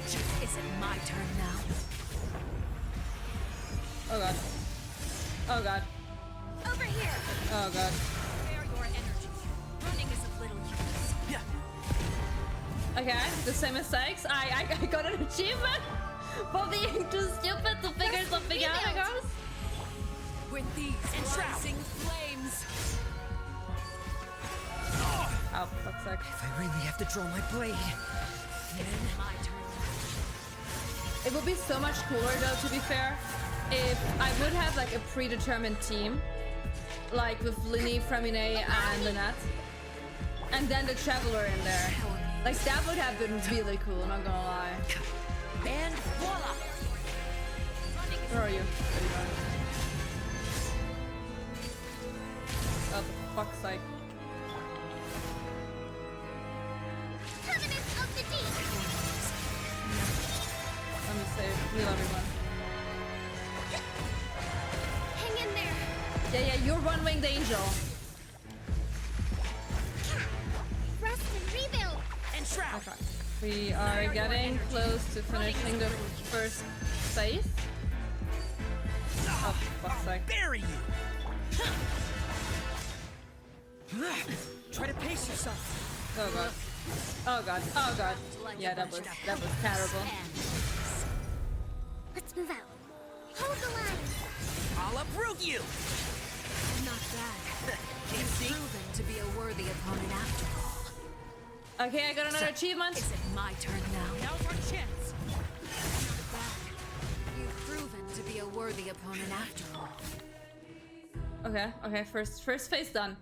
Is it my turn now? Oh god. Oh god. Over here! Oh god. Spare your energy. Running is of little use. Yeah. Okay, the same mistakes. I got an achievement for being too stupid to figure something out, I guess. With these rising flames. Oh, for fuck's sake. If I really have to draw my blade. Is it my turn now? It would be so much cooler though, to be fair, if I would have like a predetermined team, like with Linny, Fremine, and Lynette, and then the Traveler in there. Like that would have been really cool, not gonna lie. And voila! Where are you? There you are. Oh, for fuck's sake. Covenants of the Deep! Let me save. Heal everyone. Hang in there! Yeah, you're one-winged angel. Rest and rebuild! Enshroud! Okay. We are getting close to finishing the first phase. Oh, for fuck's sake. Bury you! Try to pace yourself. Oh god. Oh god. Oh god. Yeah, that was terrible. Let's move out. Hold the line! I'll uproot you! Not bad. Can't see? Proven to be a worthy opponent after all. Okay, I got another achievement. Is it my turn now? Now's our chance. Not bad. You've proven to be a worthy opponent after all. Okay, first phase done.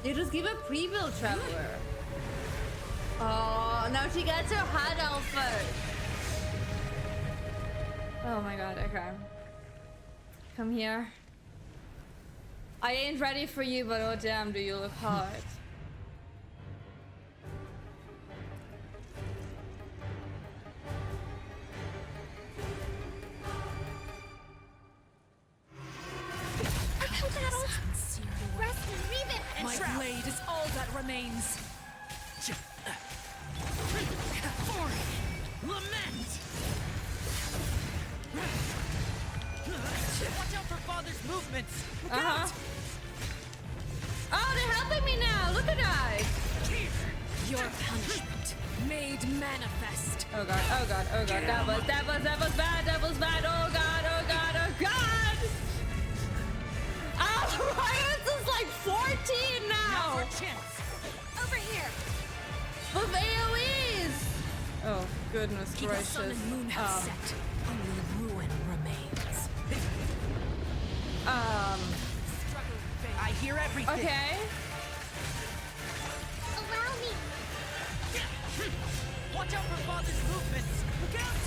You just give a pre-build Traveler. Oh, now she gets her hot outfit. Oh my god, okay. Come here. I ain't ready for you, but oh damn, do you look hot. Rest and rebuild! My blade is all that remains. Lament! Watch out for Father's movements! Look out! Oh, they're helping me now. Look at that. Your punishment made manifest. Oh god, oh god, oh god. That was bad, that was bad. Oh god, oh god, oh god. Oh, Ryan's is like 14 now. Now's our chance! Over here! With AoEs. Oh, goodness The sun gracious. and moon have set. Only ruin remains. I hear everything! Okay. Allow me! Watch out for Father's movements! Look out!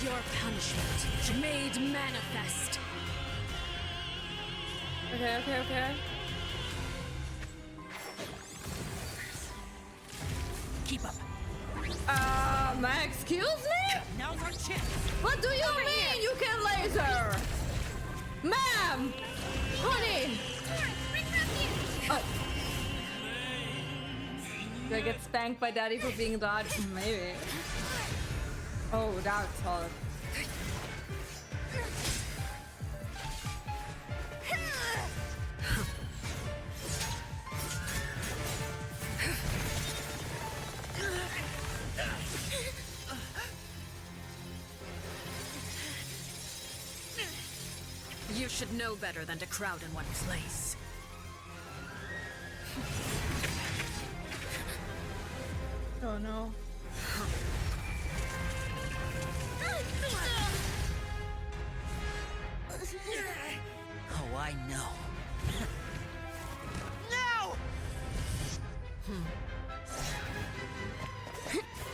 Your punishment made manifest. Okay. Keep up! Excuse me? Now's our chance! What do you mean you can laser? Ma'am! Honey! Oh. Do I get spanked by daddy for being dodged? Maybe. Oh, that's hard. You should know better than to crowd in one place. Oh no. Oh, I know. No!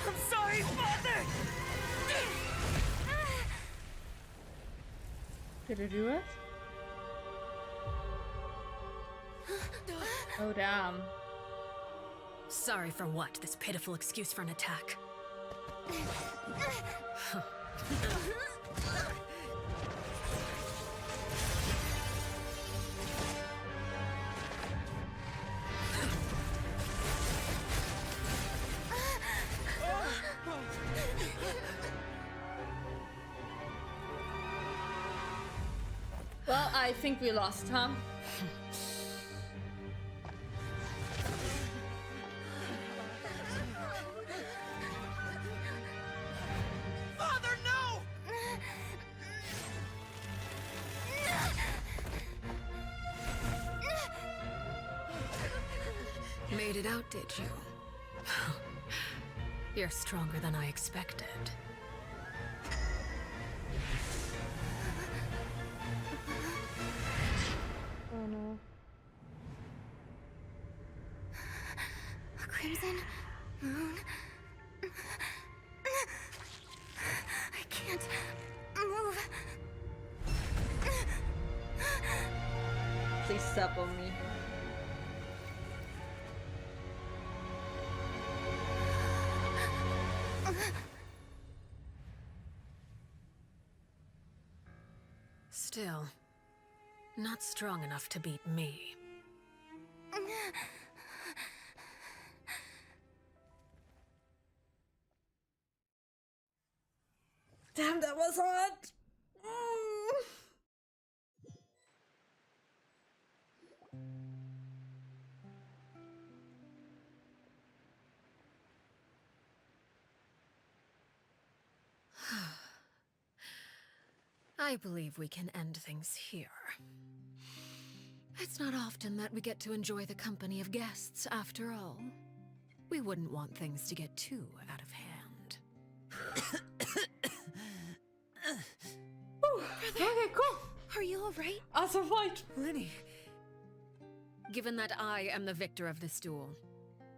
I'm sorry, Father! Did I do it? Oh damn. Sorry for what? This pitiful excuse for an attack. Well, I think we lost, huh? Father, no! Made it out, did you? You're stronger than I expected. Oh no. Crimson Moon. I can't move. Please stop on me. Still, not strong enough to beat me. Damn, that was hard. I believe we can end things here. It's not often that we get to enjoy the company of guests, after all. We wouldn't want things to get too out of hand. Okay, cool. Are you alright? I survived. Lenny. Given that I am the victor of this duel,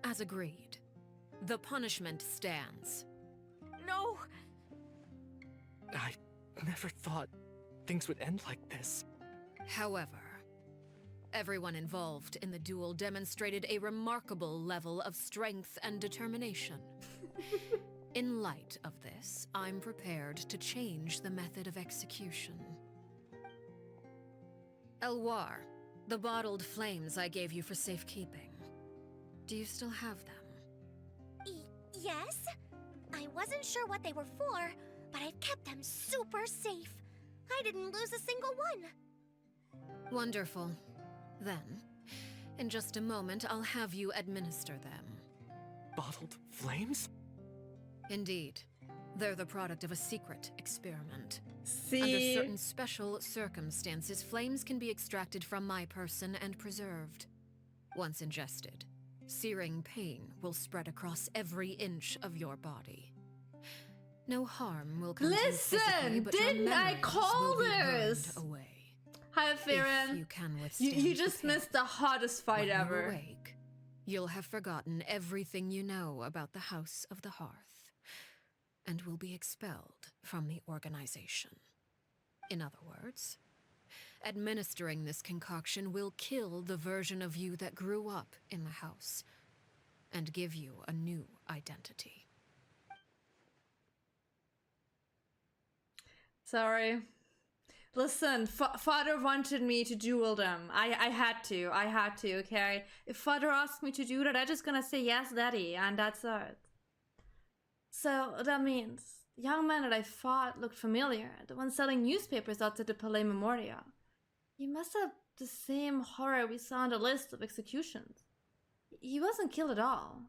as agreed, the punishment stands. No! I never thought things would end like this. However, everyone involved in the duel demonstrated a remarkable level of strength and determination. In light of this, I'm prepared to change the method of execution. Elwar, the bottled flames I gave you for safekeeping. Do you still have them? Yes? I wasn't sure what they were for, but I've kept them super safe. I didn't lose a single one. Wonderful. Then, in just a moment, I'll have you administer them. Bottled flames? Indeed. They're the product of a secret experiment. See? Under certain special circumstances, flames can be extracted from my person and preserved. Once ingested, searing pain will spread across every inch of your body. No harm will come to you physically, Listen, but your didn't I memories call will be burned this? away. Hi, If Farron. you can withstand You the just pain. missed the hottest fight When you ever. awake, you'll have forgotten everything you know about the House of the Hearth, and will be expelled from the organization. In other words, administering this concoction will kill the version of you that grew up in the house, and give you a new identity. Sorry. Listen, father wanted me to duel them. I had to. I had to, okay? If father asked me to do that, I'm just gonna say yes, daddy, and that's it. So that means the young man that I fought looked familiar. The one selling newspapers outside the Palais Memoria. He must have the same horror we saw on the list of executions. He wasn't killed at all.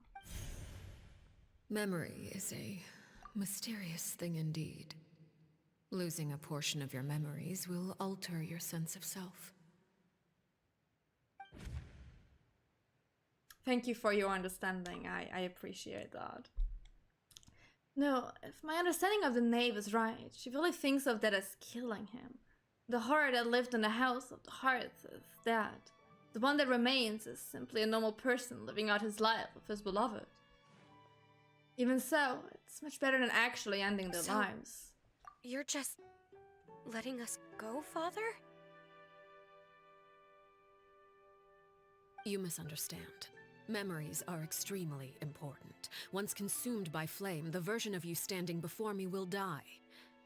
Memory is a mysterious thing indeed. Losing a portion of your memories will alter your sense of self. Thank you for your understanding. I appreciate that. No, if my understanding of the knave is right, she really thinks of that as killing him. The horror that lived in the House of the Hearth is dead. The one that remains is simply a normal person living out his life with his beloved. Even so, it's much better than actually ending their So- lives. You're just letting us go, Father? You misunderstand. Memories are extremely important. Once consumed by flame, the version of you standing before me will die,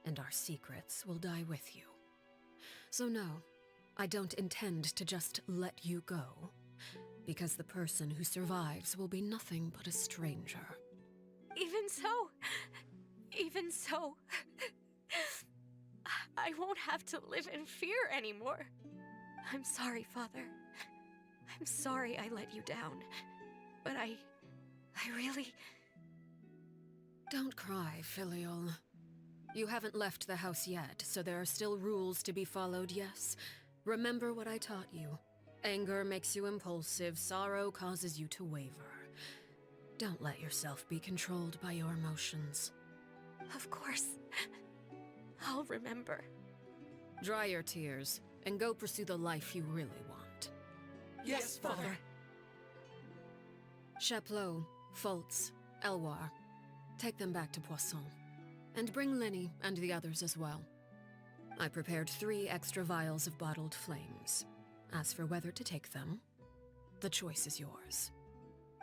and our secrets will die with you. So no, I don't intend to just let you go, because the person who survives will be nothing but a stranger. Even so, I won't have to live in fear anymore. I'm sorry, Father. I'm sorry I let you down. But I really... Don't cry, Filial. You haven't left the house yet, so there are still rules to be followed, yes? Remember what I taught you. Anger makes you impulsive, sorrow causes you to waver. Don't let yourself be controlled by your emotions. Of course. I'll remember. Dry your tears, and go pursue the life you really want. Yes, Father. Chaplot, Foltz, Elwar. Take them back to Poisson. And bring Lenny and the others as well. I prepared 3 extra vials of bottled flames. As for whether to take them, the choice is yours.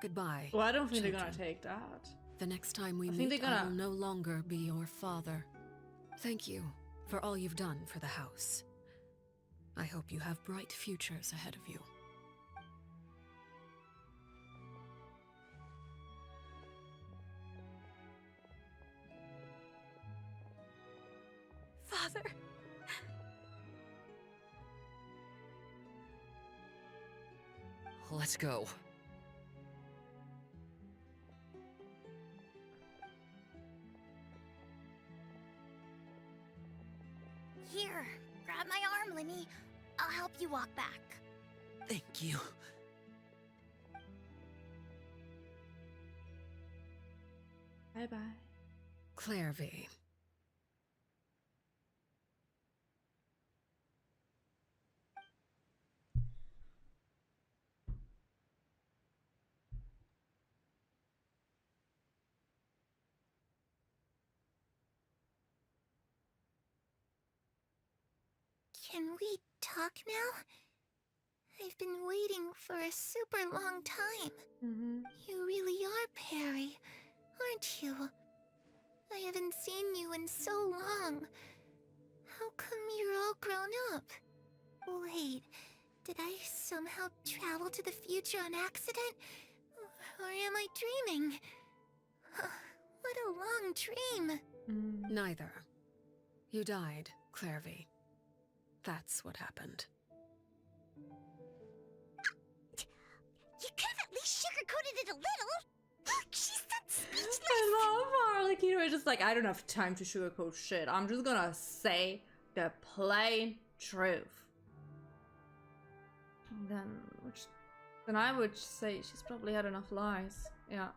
Goodbye. Well, I don't think children. they're gonna take that. The next time we I think meet, they're I gonna- will no longer be your father. Thank you for all you've done for the house. I hope you have bright futures ahead of you. Father. Let's go. Here, grab my arm, Lenny. I'll help you walk back. Thank you. Bye-bye. Clairvy. Can we talk now? I've been waiting for a super long time. You really are Perry, aren't you? I haven't seen you in so long. How come you're all grown up? Wait, did I somehow travel to the future on accident? Or am I dreaming? What a long dream. Neither. You died, Clairvy. That's what happened. You could have at least sugarcoated it a little. She's that speechless. I love how Arlecchino is just like, I don't have time to sugarcoat shit. I'm just gonna say the plain truth. And then I would say she's probably had enough lies. Yeah.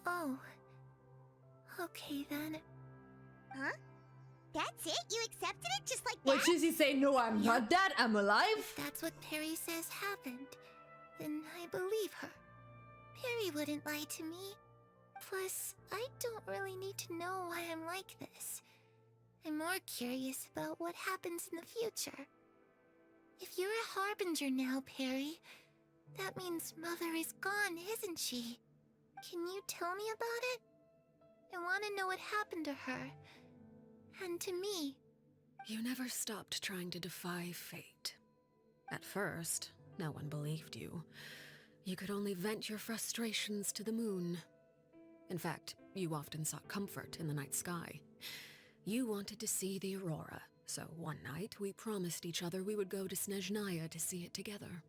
Oh. Okay then. Huh? That's it? You accepted it just like that? What does he say? No, I'm not dead. I'm alive. If that's what Perry says happened, then I believe her. Perry wouldn't lie to me. Plus, I don't really need to know why I'm like this. I'm more curious about what happens in the future. If you're a harbinger now, Perry, that means Mother is gone, isn't she? Can you tell me about it? I want to know what happened to her. And to me. You never stopped trying to defy fate. At first, no one believed you. You could only vent your frustrations to the moon. In fact, you often sought comfort in the night sky. You wanted to see the aurora, so one night we promised each other we would go to Snezhnaya to see it together.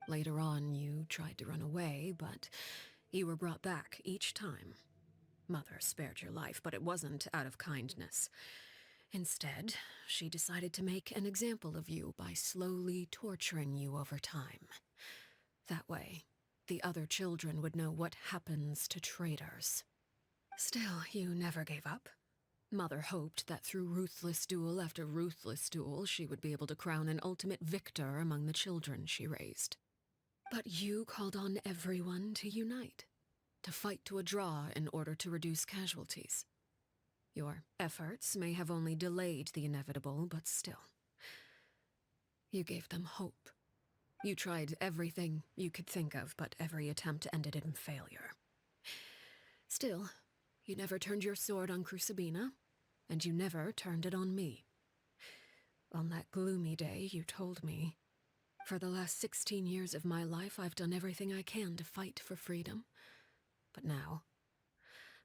Later on, you tried to run away, but you were brought back each time. Mother spared your life, but it wasn't out of kindness. Instead, she decided to make an example of you by slowly torturing you over time. That way, the other children would know what happens to traitors. Still, you never gave up. Mother hoped that through ruthless duel after ruthless duel, she would be able to crown an ultimate victor among the children she raised. But you called on everyone to unite, to fight to a draw in order to reduce casualties. Your efforts may have only delayed the inevitable, but still. You gave them hope. You tried everything you could think of, but every attempt ended in failure. Still, you never turned your sword on Crucibina, and you never turned it on me. On that gloomy day, you told me, "For the last 16 years of my life, I've done everything I can to fight for freedom. But now,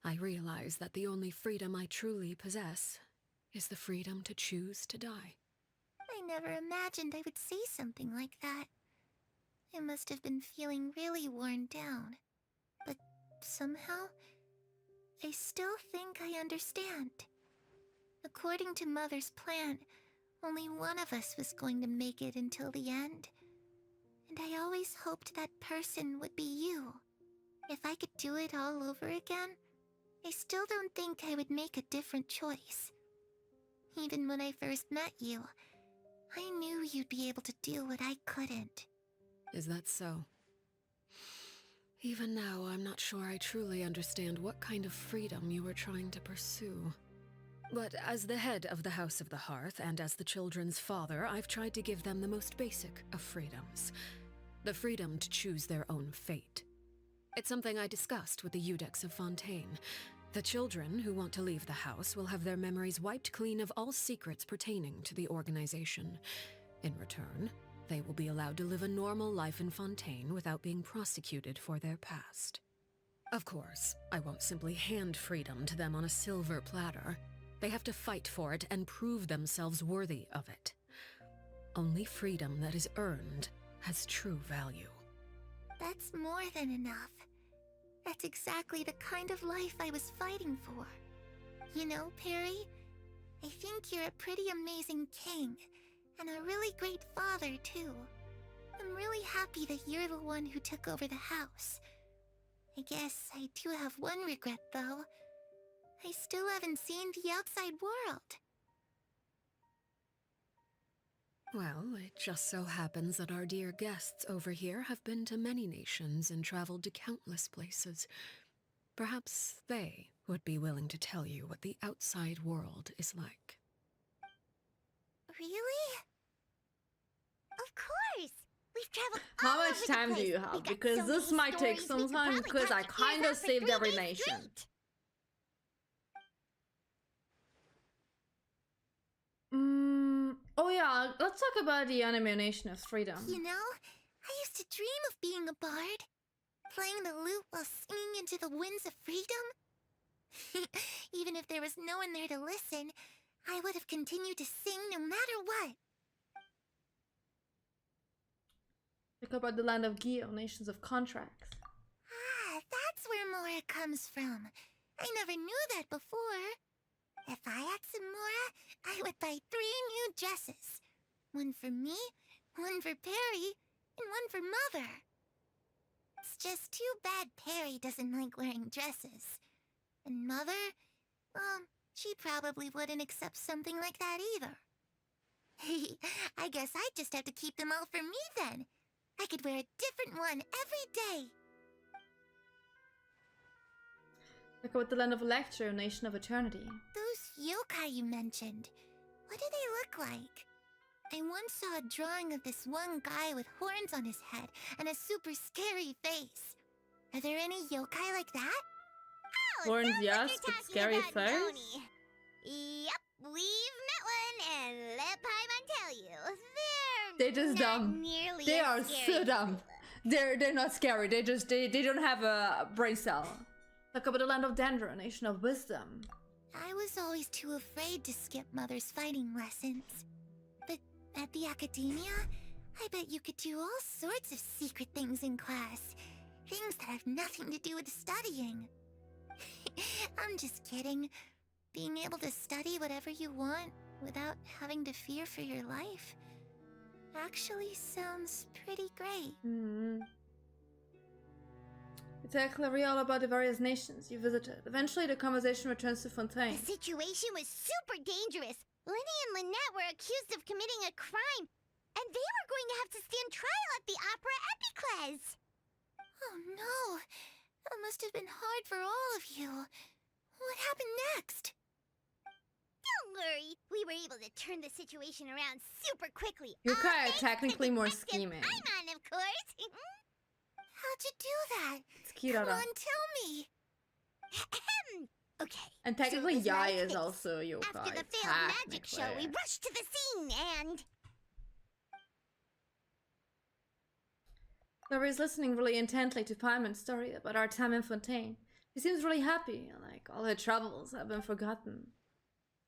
I realize that the only freedom I truly possess is the freedom to choose to die. I never imagined I would say something like that. I must have been feeling really worn down. But somehow, I still think I understand. According to Mother's plan, only one of us was going to make it until the end. And I always hoped that person would be you. If I could do it all over again, I still don't think I would make a different choice. Even when I first met you, I knew you'd be able to do what I couldn't. Is that so? Even now, I'm not sure I truly understand what kind of freedom you were trying to pursue. But as the head of the House of the Hearth, and as the children's father, I've tried to give them the most basic of freedoms. The freedom to choose their own fate. It's something I discussed with the Iudex of Fontaine. The children who want to leave the house will have their memories wiped clean of all secrets pertaining to the organization. In return, they will be allowed to live a normal life in Fontaine without being prosecuted for their past. Of course, I won't simply hand freedom to them on a silver platter. They have to fight for it and prove themselves worthy of it. Only freedom that is earned has true value. That's more than enough. That's exactly the kind of life I was fighting for. You know, Perry, I think you're a pretty amazing king, and a really great father, too. I'm really happy that you're the one who took over the house. I guess I do have one regret, though. I still haven't seen the outside world. Well, it just so happens that our dear guests over here have been to many nations and traveled to countless places. Perhaps they would be willing to tell you what the outside world is like. Really? Of course! We've traveled How all much over the time do place. you We've have? got Because so this many might take stories, some we could time, probably because I talk your kind ears of off for saved 3 every days nation. straight. Oh yeah, let's talk about the anime Nation of Freedom. You know, I used to dream of being a bard. Playing the lute while singing into the winds of freedom. Even if there was no one there to listen, I would have continued to sing no matter what. Talk about the land of Geo, nations of contracts. Ah, that's where Mora comes from. I never knew that before. If I had some Mora, I would buy 3 new dresses. One for me, one for Perry, and one for Mother. It's just too bad Perry doesn't like wearing dresses. And Mother, she probably wouldn't accept something like that either. I guess I'd just have to keep them all for me then. I could wear a different one every day. Talk about the land of Electro, nation of eternity. Those yokai you mentioned, what do they look like? I once saw a drawing of this one guy with horns on his head and a super scary face. Are there any yokai like that? Oh, Horns, sounds yes, like but you're talking scary about face? Noni. Yep, we've met one, and let Paimon tell you, They're just not dumb. nearly They as are scary so as dumb. They're not scary. They don't have a brain cell. Talk about the land of Dendra, nation of wisdom. I was always too afraid to skip Mother's fighting lessons. But at the academia, I bet you could do all sorts of secret things in class. Things that have nothing to do with studying. I'm just kidding. Being able to study whatever you want without having to fear for your life actually sounds pretty great. You tell Clary all about the various nations you visited. Eventually, the conversation returns to Fontaine. The situation was super dangerous. Lenny and Lynette were accused of committing a crime, and they were going to have to stand trial at the Opera Epicles. Oh no, that must have been hard for all of you. What happened next? Don't worry, we were able to turn the situation around super quickly. Yokai are Thanks to technically more Detective scheming. Paimon, of course. How'd you do that? It's Come Kirara. on, tell me. Okay. And technically, so it was Yai like is this. also yokai. After the failed magic show, we rushed to the scene and... Clary is listening really intently to Paimon's story about our time in Fontaine. She seems really happy, like all her troubles have been forgotten.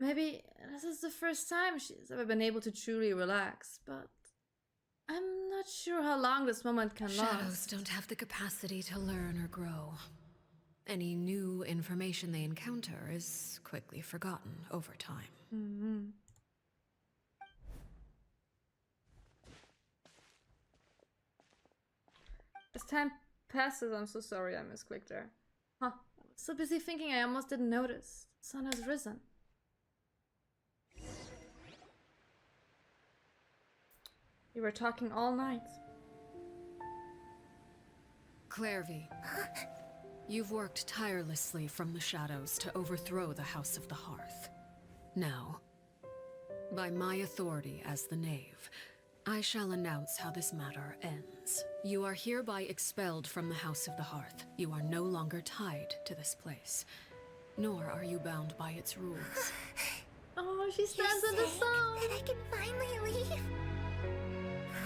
Maybe this is the first time she's ever been able to truly relax, but I'm not sure how long this moment can Shadows last. don't have the capacity to learn or grow. Any new information they encounter is quickly forgotten over time. Mm-hmm. As time passes, I'm so sorry I misclicked there. Huh. I was so busy thinking I almost didn't notice. The sun has risen. We were talking all night. Clairvy, you've worked tirelessly from the shadows to overthrow the House of the Hearth. Now, by my authority as the Knave, I shall announce how this matter ends. You are hereby expelled from the House of the Hearth. You are no longer tied to this place, nor are you bound by its rules. Oh, she stands in the sun. That I can finally leave.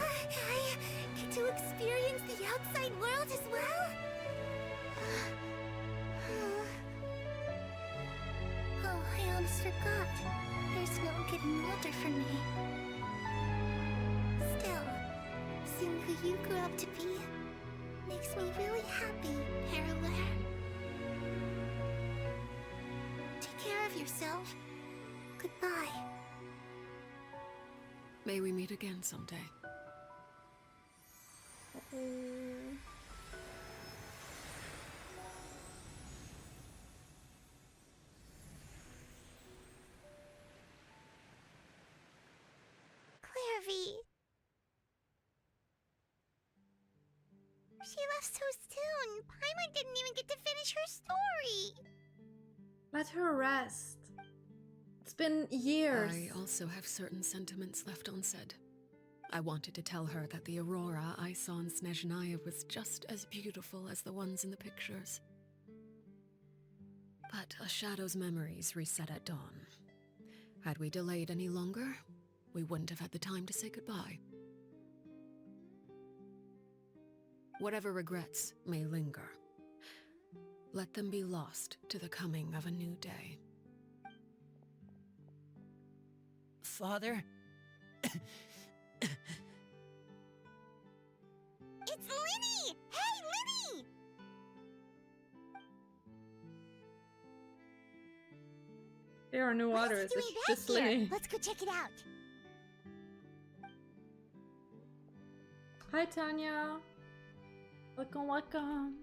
I get to experience the outside world as well. Oh, I almost forgot. There's no getting older for me. Still, seeing who you grew up to be makes me really happy, Parallel. Take care of yourself. Goodbye. May we meet again someday. Clairvy. She left so soon. Paimon didn't even get to finish her story. Let her rest. It's been years. I also have certain sentiments left unsaid. I wanted to tell her that the aurora I saw in Snezhnaya was just as beautiful as the ones in the pictures. But a shadow's memories reset at dawn. Had we delayed any longer, we wouldn't have had the time to say goodbye. Whatever regrets may linger, let them be lost to the coming of a new day. Father? It's Linny! Hey, Linny! There are no What others. is he It's doing just back here? Lily. Let's go check it out. Hi, Tanya. Welcome, welcome.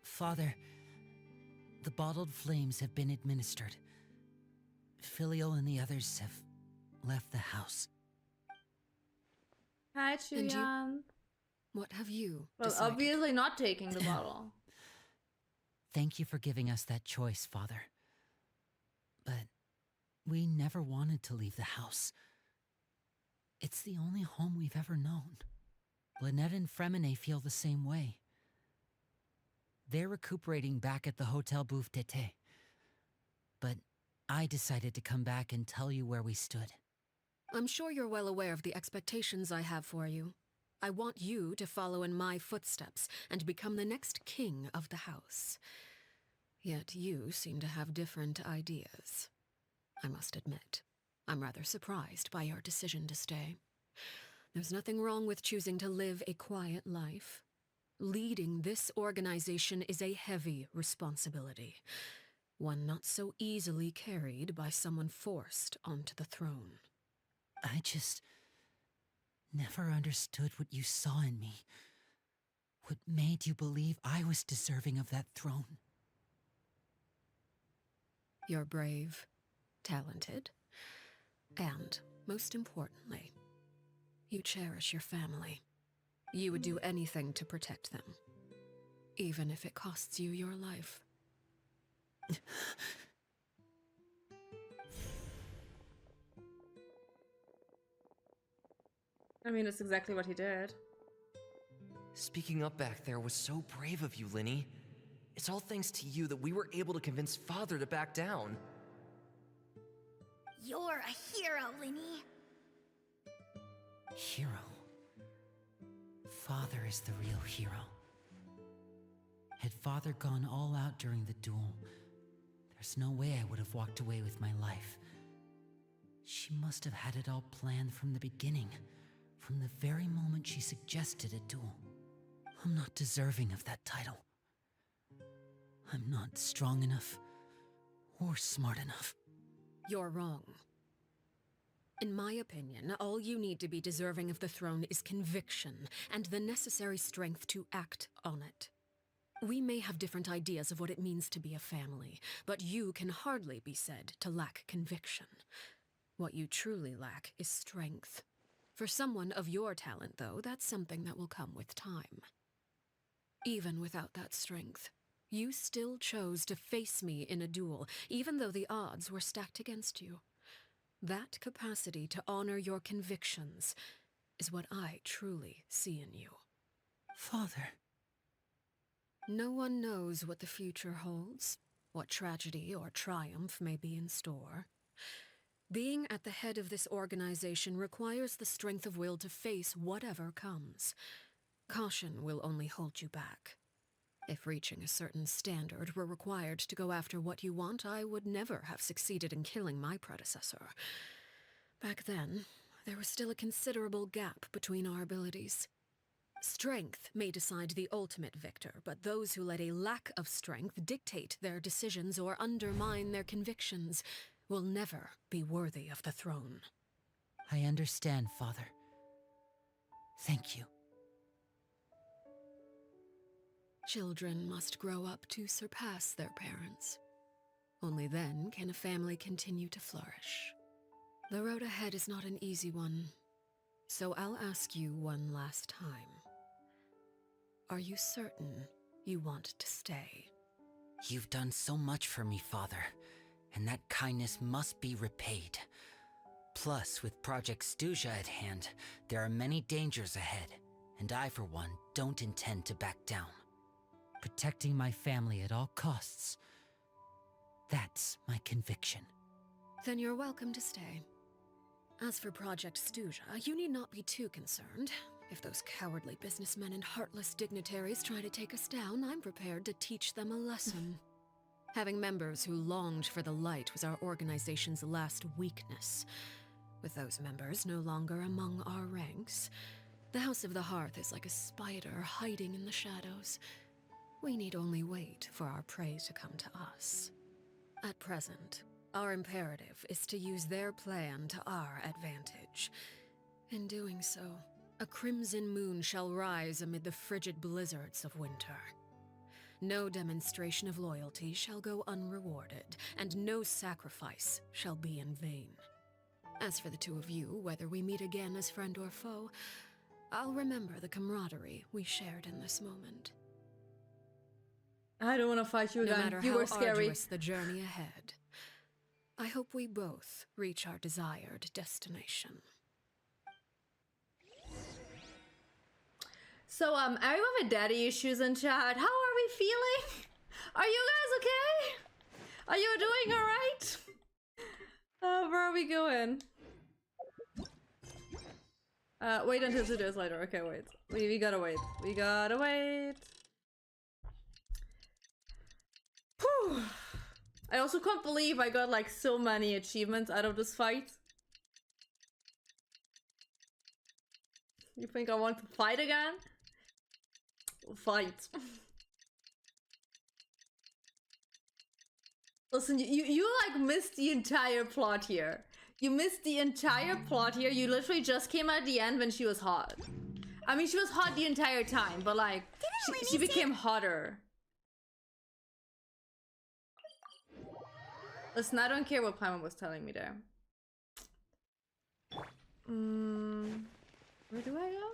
Father, the bottled flames have been administered. Filial and the others have left the house. Hi, And you- Chuyan. What have you Well, decided? obviously not taking the bottle. Thank you for giving us that choice, Father. But we never wanted to leave the house. It's the only home we've ever known. Lynette and Fremine feel the same way. They're recuperating back at the Hotel Bouffe d'été. But I decided to come back and tell you where we stood. I'm sure you're well aware of the expectations I have for you. I want you to follow in my footsteps and become the next king of the house. Yet you seem to have different ideas. I must admit, I'm rather surprised by your decision to stay. There's nothing wrong with choosing to live a quiet life. Leading this organization is a heavy responsibility, one not so easily carried by someone forced onto the throne. I just never understood what you saw in me. What made you believe I was deserving of that throne? You're brave, talented, and, most importantly, you cherish your family. You would do anything to protect them, even if it costs you your life. I mean, that's exactly what he did. Speaking up back there was so brave of you, Linny. It's all thanks to you that we were able to convince Father to back down. You're a hero, Linny. Hero. Father is the real hero. Had Father gone all out during the duel, there's no way I would have walked away with my life. She must have had it all planned from the beginning, from the very moment she suggested a duel. I'm not deserving of that title. I'm not strong enough or smart enough. You're wrong. In my opinion, all you need to be deserving of the throne is conviction and the necessary strength to act on it. We may have different ideas of what it means to be a family, but you can hardly be said to lack conviction. What you truly lack is strength. For someone of your talent, though, that's something that will come with time. Even without that strength, you still chose to face me in a duel, even though the odds were stacked against you. That capacity to honor your convictions is what I truly see in you. Father. No one knows what the future holds, what tragedy or triumph may be in store. Being at the head of this organization requires the strength of will to face whatever comes. Caution will only hold you back. If reaching a certain standard were required to go after what you want, I would never have succeeded in killing my predecessor. Back then, there was still a considerable gap between our abilities. Strength may decide the ultimate victor, but those who let a lack of strength dictate their decisions or undermine their convictions will never be worthy of the throne. I understand, Father. Thank you. Children must grow up to surpass their parents. Only then can a family continue to flourish. The road ahead is not an easy one, so I'll ask you one last time. Are you certain you want to stay? You've done so much for me, Father, and that kindness must be repaid. Plus, with Project Stuja at hand, there are many dangers ahead, and I, for one, don't intend to back down. Protecting my family at all costs. That's my conviction. Then you're welcome to stay. As for Project Stuja, you need not be too concerned. If those cowardly businessmen and heartless dignitaries try to take us down, I'm prepared to teach them a lesson. Having members who longed for the light was our organization's last weakness. With those members no longer among our ranks, the House of the Hearth is like a spider hiding in the shadows. We need only wait for our prey to come to us. At present, our imperative is to use their plan to our advantage. In doing so, a crimson moon shall rise amid the frigid blizzards of winter. No demonstration of loyalty shall go unrewarded, and no sacrifice shall be in vain. As for the two of you, whether we meet again as friend or foe, I'll remember the camaraderie we shared in this moment. I don't want to fight you No again. matter You how were scary. arduous the journey ahead, I hope we both reach our desired destination. So, everyone with daddy issues in chat, how are we feeling? Are you guys okay? Are you doing alright? Where are we going? Wait until 2 days later. Okay, wait. We gotta wait. We gotta wait. Whew. I also can't believe I got like so many achievements out of this fight. You think I want to fight again? Fight. Listen, you like missed the entire plot here. You missed the entire plot here. You literally just came at the end when she was hot. I mean, she was hot the entire time, but like, she became hotter. Listen, I don't care what Paimon was telling me there. Where do I go?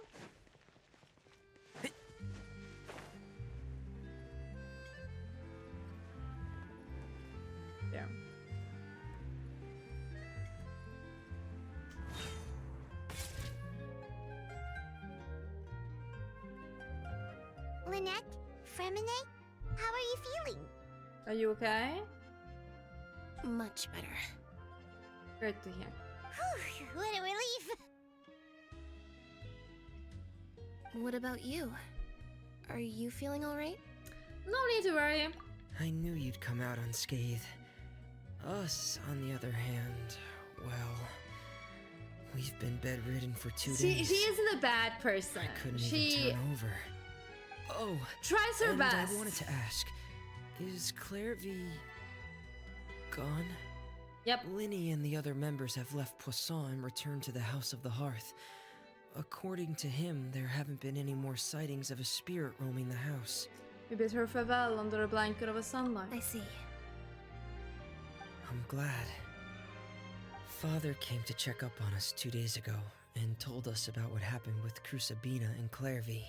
There. Lynette? Fremine? How are you feeling? Are you okay? Much better. Great to hear. Whew, what a relief! What about you? Are you feeling alright? No need to worry. I knew you'd come out unscathed. Us, on the other hand, well, we've been bedridden for 2 days. She isn't a bad person. I couldn't even turn over. Oh, tries her and best. I wanted to ask, is Clairvy gone? Yep. Linny and the other members have left Poisson and returned to the House of the Hearth. According to him, there haven't been any more sightings of a spirit roaming the house. We bid her farewell under a blanket of a sunlight. I see. I'm glad. Father came to check up on us 2 days ago and told us about what happened with Crusabina and Clairvy.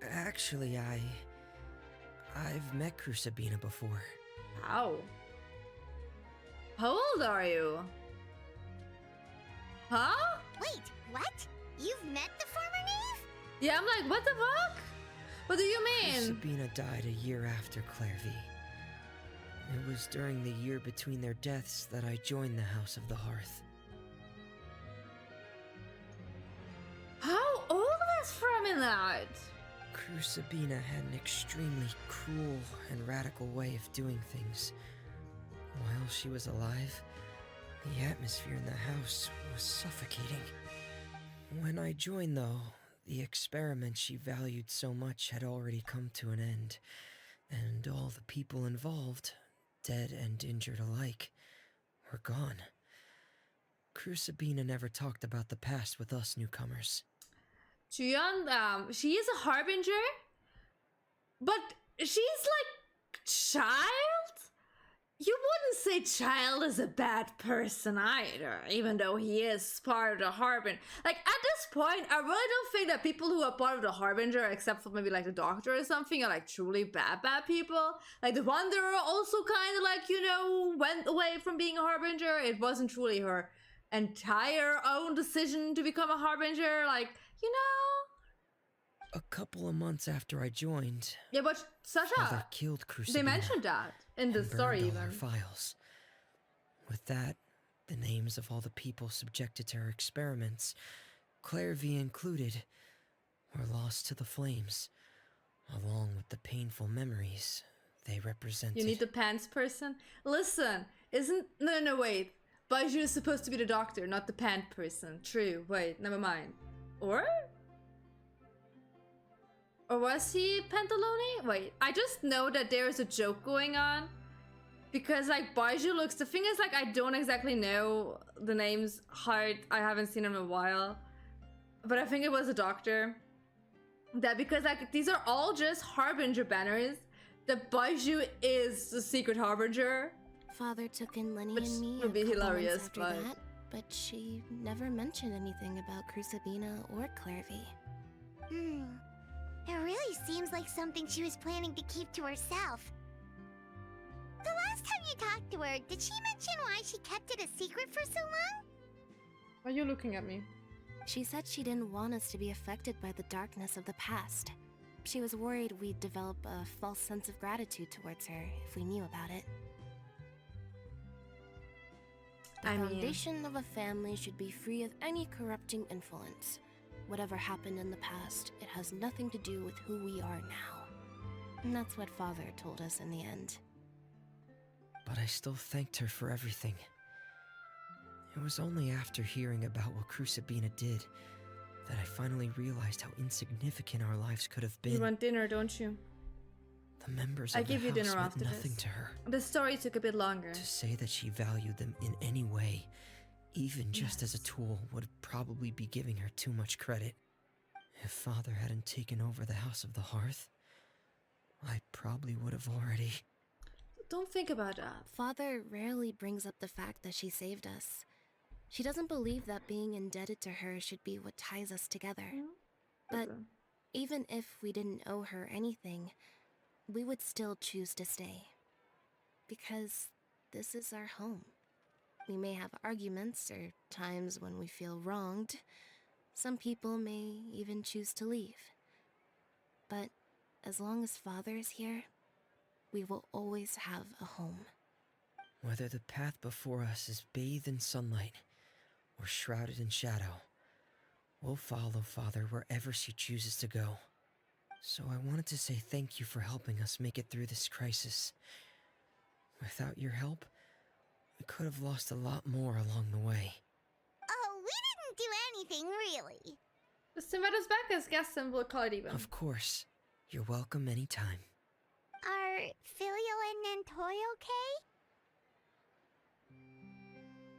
Actually, I've met Crusabina before. How? How old are you? Huh? Wait, what? You've met the former knave? Yeah, I'm like, what the fuck? What do you mean? Crusabina died a year after Clairvy. It was during the year between their deaths that I joined the House of the Hearth. How old is Framinat? Crusabina had an extremely cruel and radical way of doing things. While she was alive, the atmosphere in the house was suffocating. When I joined, though, the experiment she valued so much had already come to an end, and all the people involved, dead and injured alike, were gone. Crusabina never talked about the past with us newcomers. Juyeon, she is a harbinger, but she's like child? You wouldn't say Child is a bad person either, even though he is part of the Harbinger. Like, at this point, I really don't think that people who are part of the Harbinger, except for maybe like the Doctor or something, are like truly bad people. Like, the Wanderer also kind of like, you know, went away from being a Harbinger. It wasn't truly her entire own decision to become a Harbinger. Like, you know? A couple of months after I joined, Yeah, but Father Sasha, killed Crusabina. they mentioned that in the and story burned all her even. files. With that, the names of all the people subjected to her experiments, Clairvy included, were lost to the flames, along with the painful memories they represented. You need the pants person? Listen, no, wait. Baiju is supposed to be the doctor, not the pant person. True, wait, never mind. Or was he Pantalone? Wait, I just know that there's a joke going on. Because, like, Baiju looks... The thing is, like, I don't exactly know the names. Hard. I haven't seen him in a while. But I think it was a doctor. That because, like, these are all just Harbinger banners. That Baiju is the secret Harbinger. Father took in Lenny Which and me would be a couple hilarious, months after but... that, but she never mentioned anything about Crusabina or Clairvy. It really seems like something she was planning to keep to herself. The last time you talked to her, did she mention why she kept it a secret for so long? Why are you looking at me? She said she didn't want us to be affected by the darkness of the past. She was worried we'd develop a false sense of gratitude towards her if we knew about it. The foundation of a family should be free of any corrupting influence. Whatever happened in the past, it has nothing to do with who we are now. And that's what Father told us in the end. But I still thanked her for everything. It was only after hearing about what Crusabina did that I finally realized how insignificant our lives could have been. You want dinner, don't you? The members I of give the you house dinner meant after nothing this. to her. The story took a bit longer. To say that she valued them in any way, even just as a tool, would probably be giving her too much credit. If Father hadn't taken over the House of the Hearth, I probably would have already... Don't think about that. Father rarely brings up the fact that she saved us. She doesn't believe that being indebted to her should be what ties us together. But even if we didn't owe her anything, we would still choose to stay. Because this is our home. We may have arguments or times when we feel wronged. Some people may even choose to leave. But as long as Father is here, we will always have a home. Whether the path before us is bathed in sunlight or shrouded in shadow, We'll follow Father wherever she chooses to go. So I wanted to say thank you for helping us make it through this crisis. Without your help, we could have lost a lot more along the way. Oh, we didn't do anything, really. Bist du mir das Berg ist gestern wohl Kaliben? Of course. You're welcome anytime. Are Filial and Nantoy okay?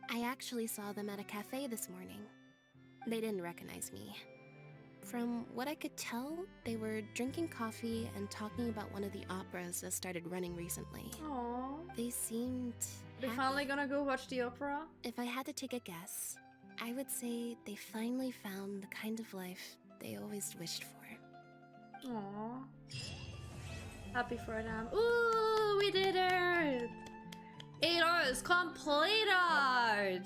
I actually saw them at a cafe this morning. They didn't recognize me. From what I could tell, they were drinking coffee and talking about one of the operas that started running recently. Aww. They seemed They happy. finally gonna go watch the opera? If I had to take a guess, I would say they finally found the kind of life they always wished for. Aww. Happy for them. Ooh, we did it! 8 hours completed!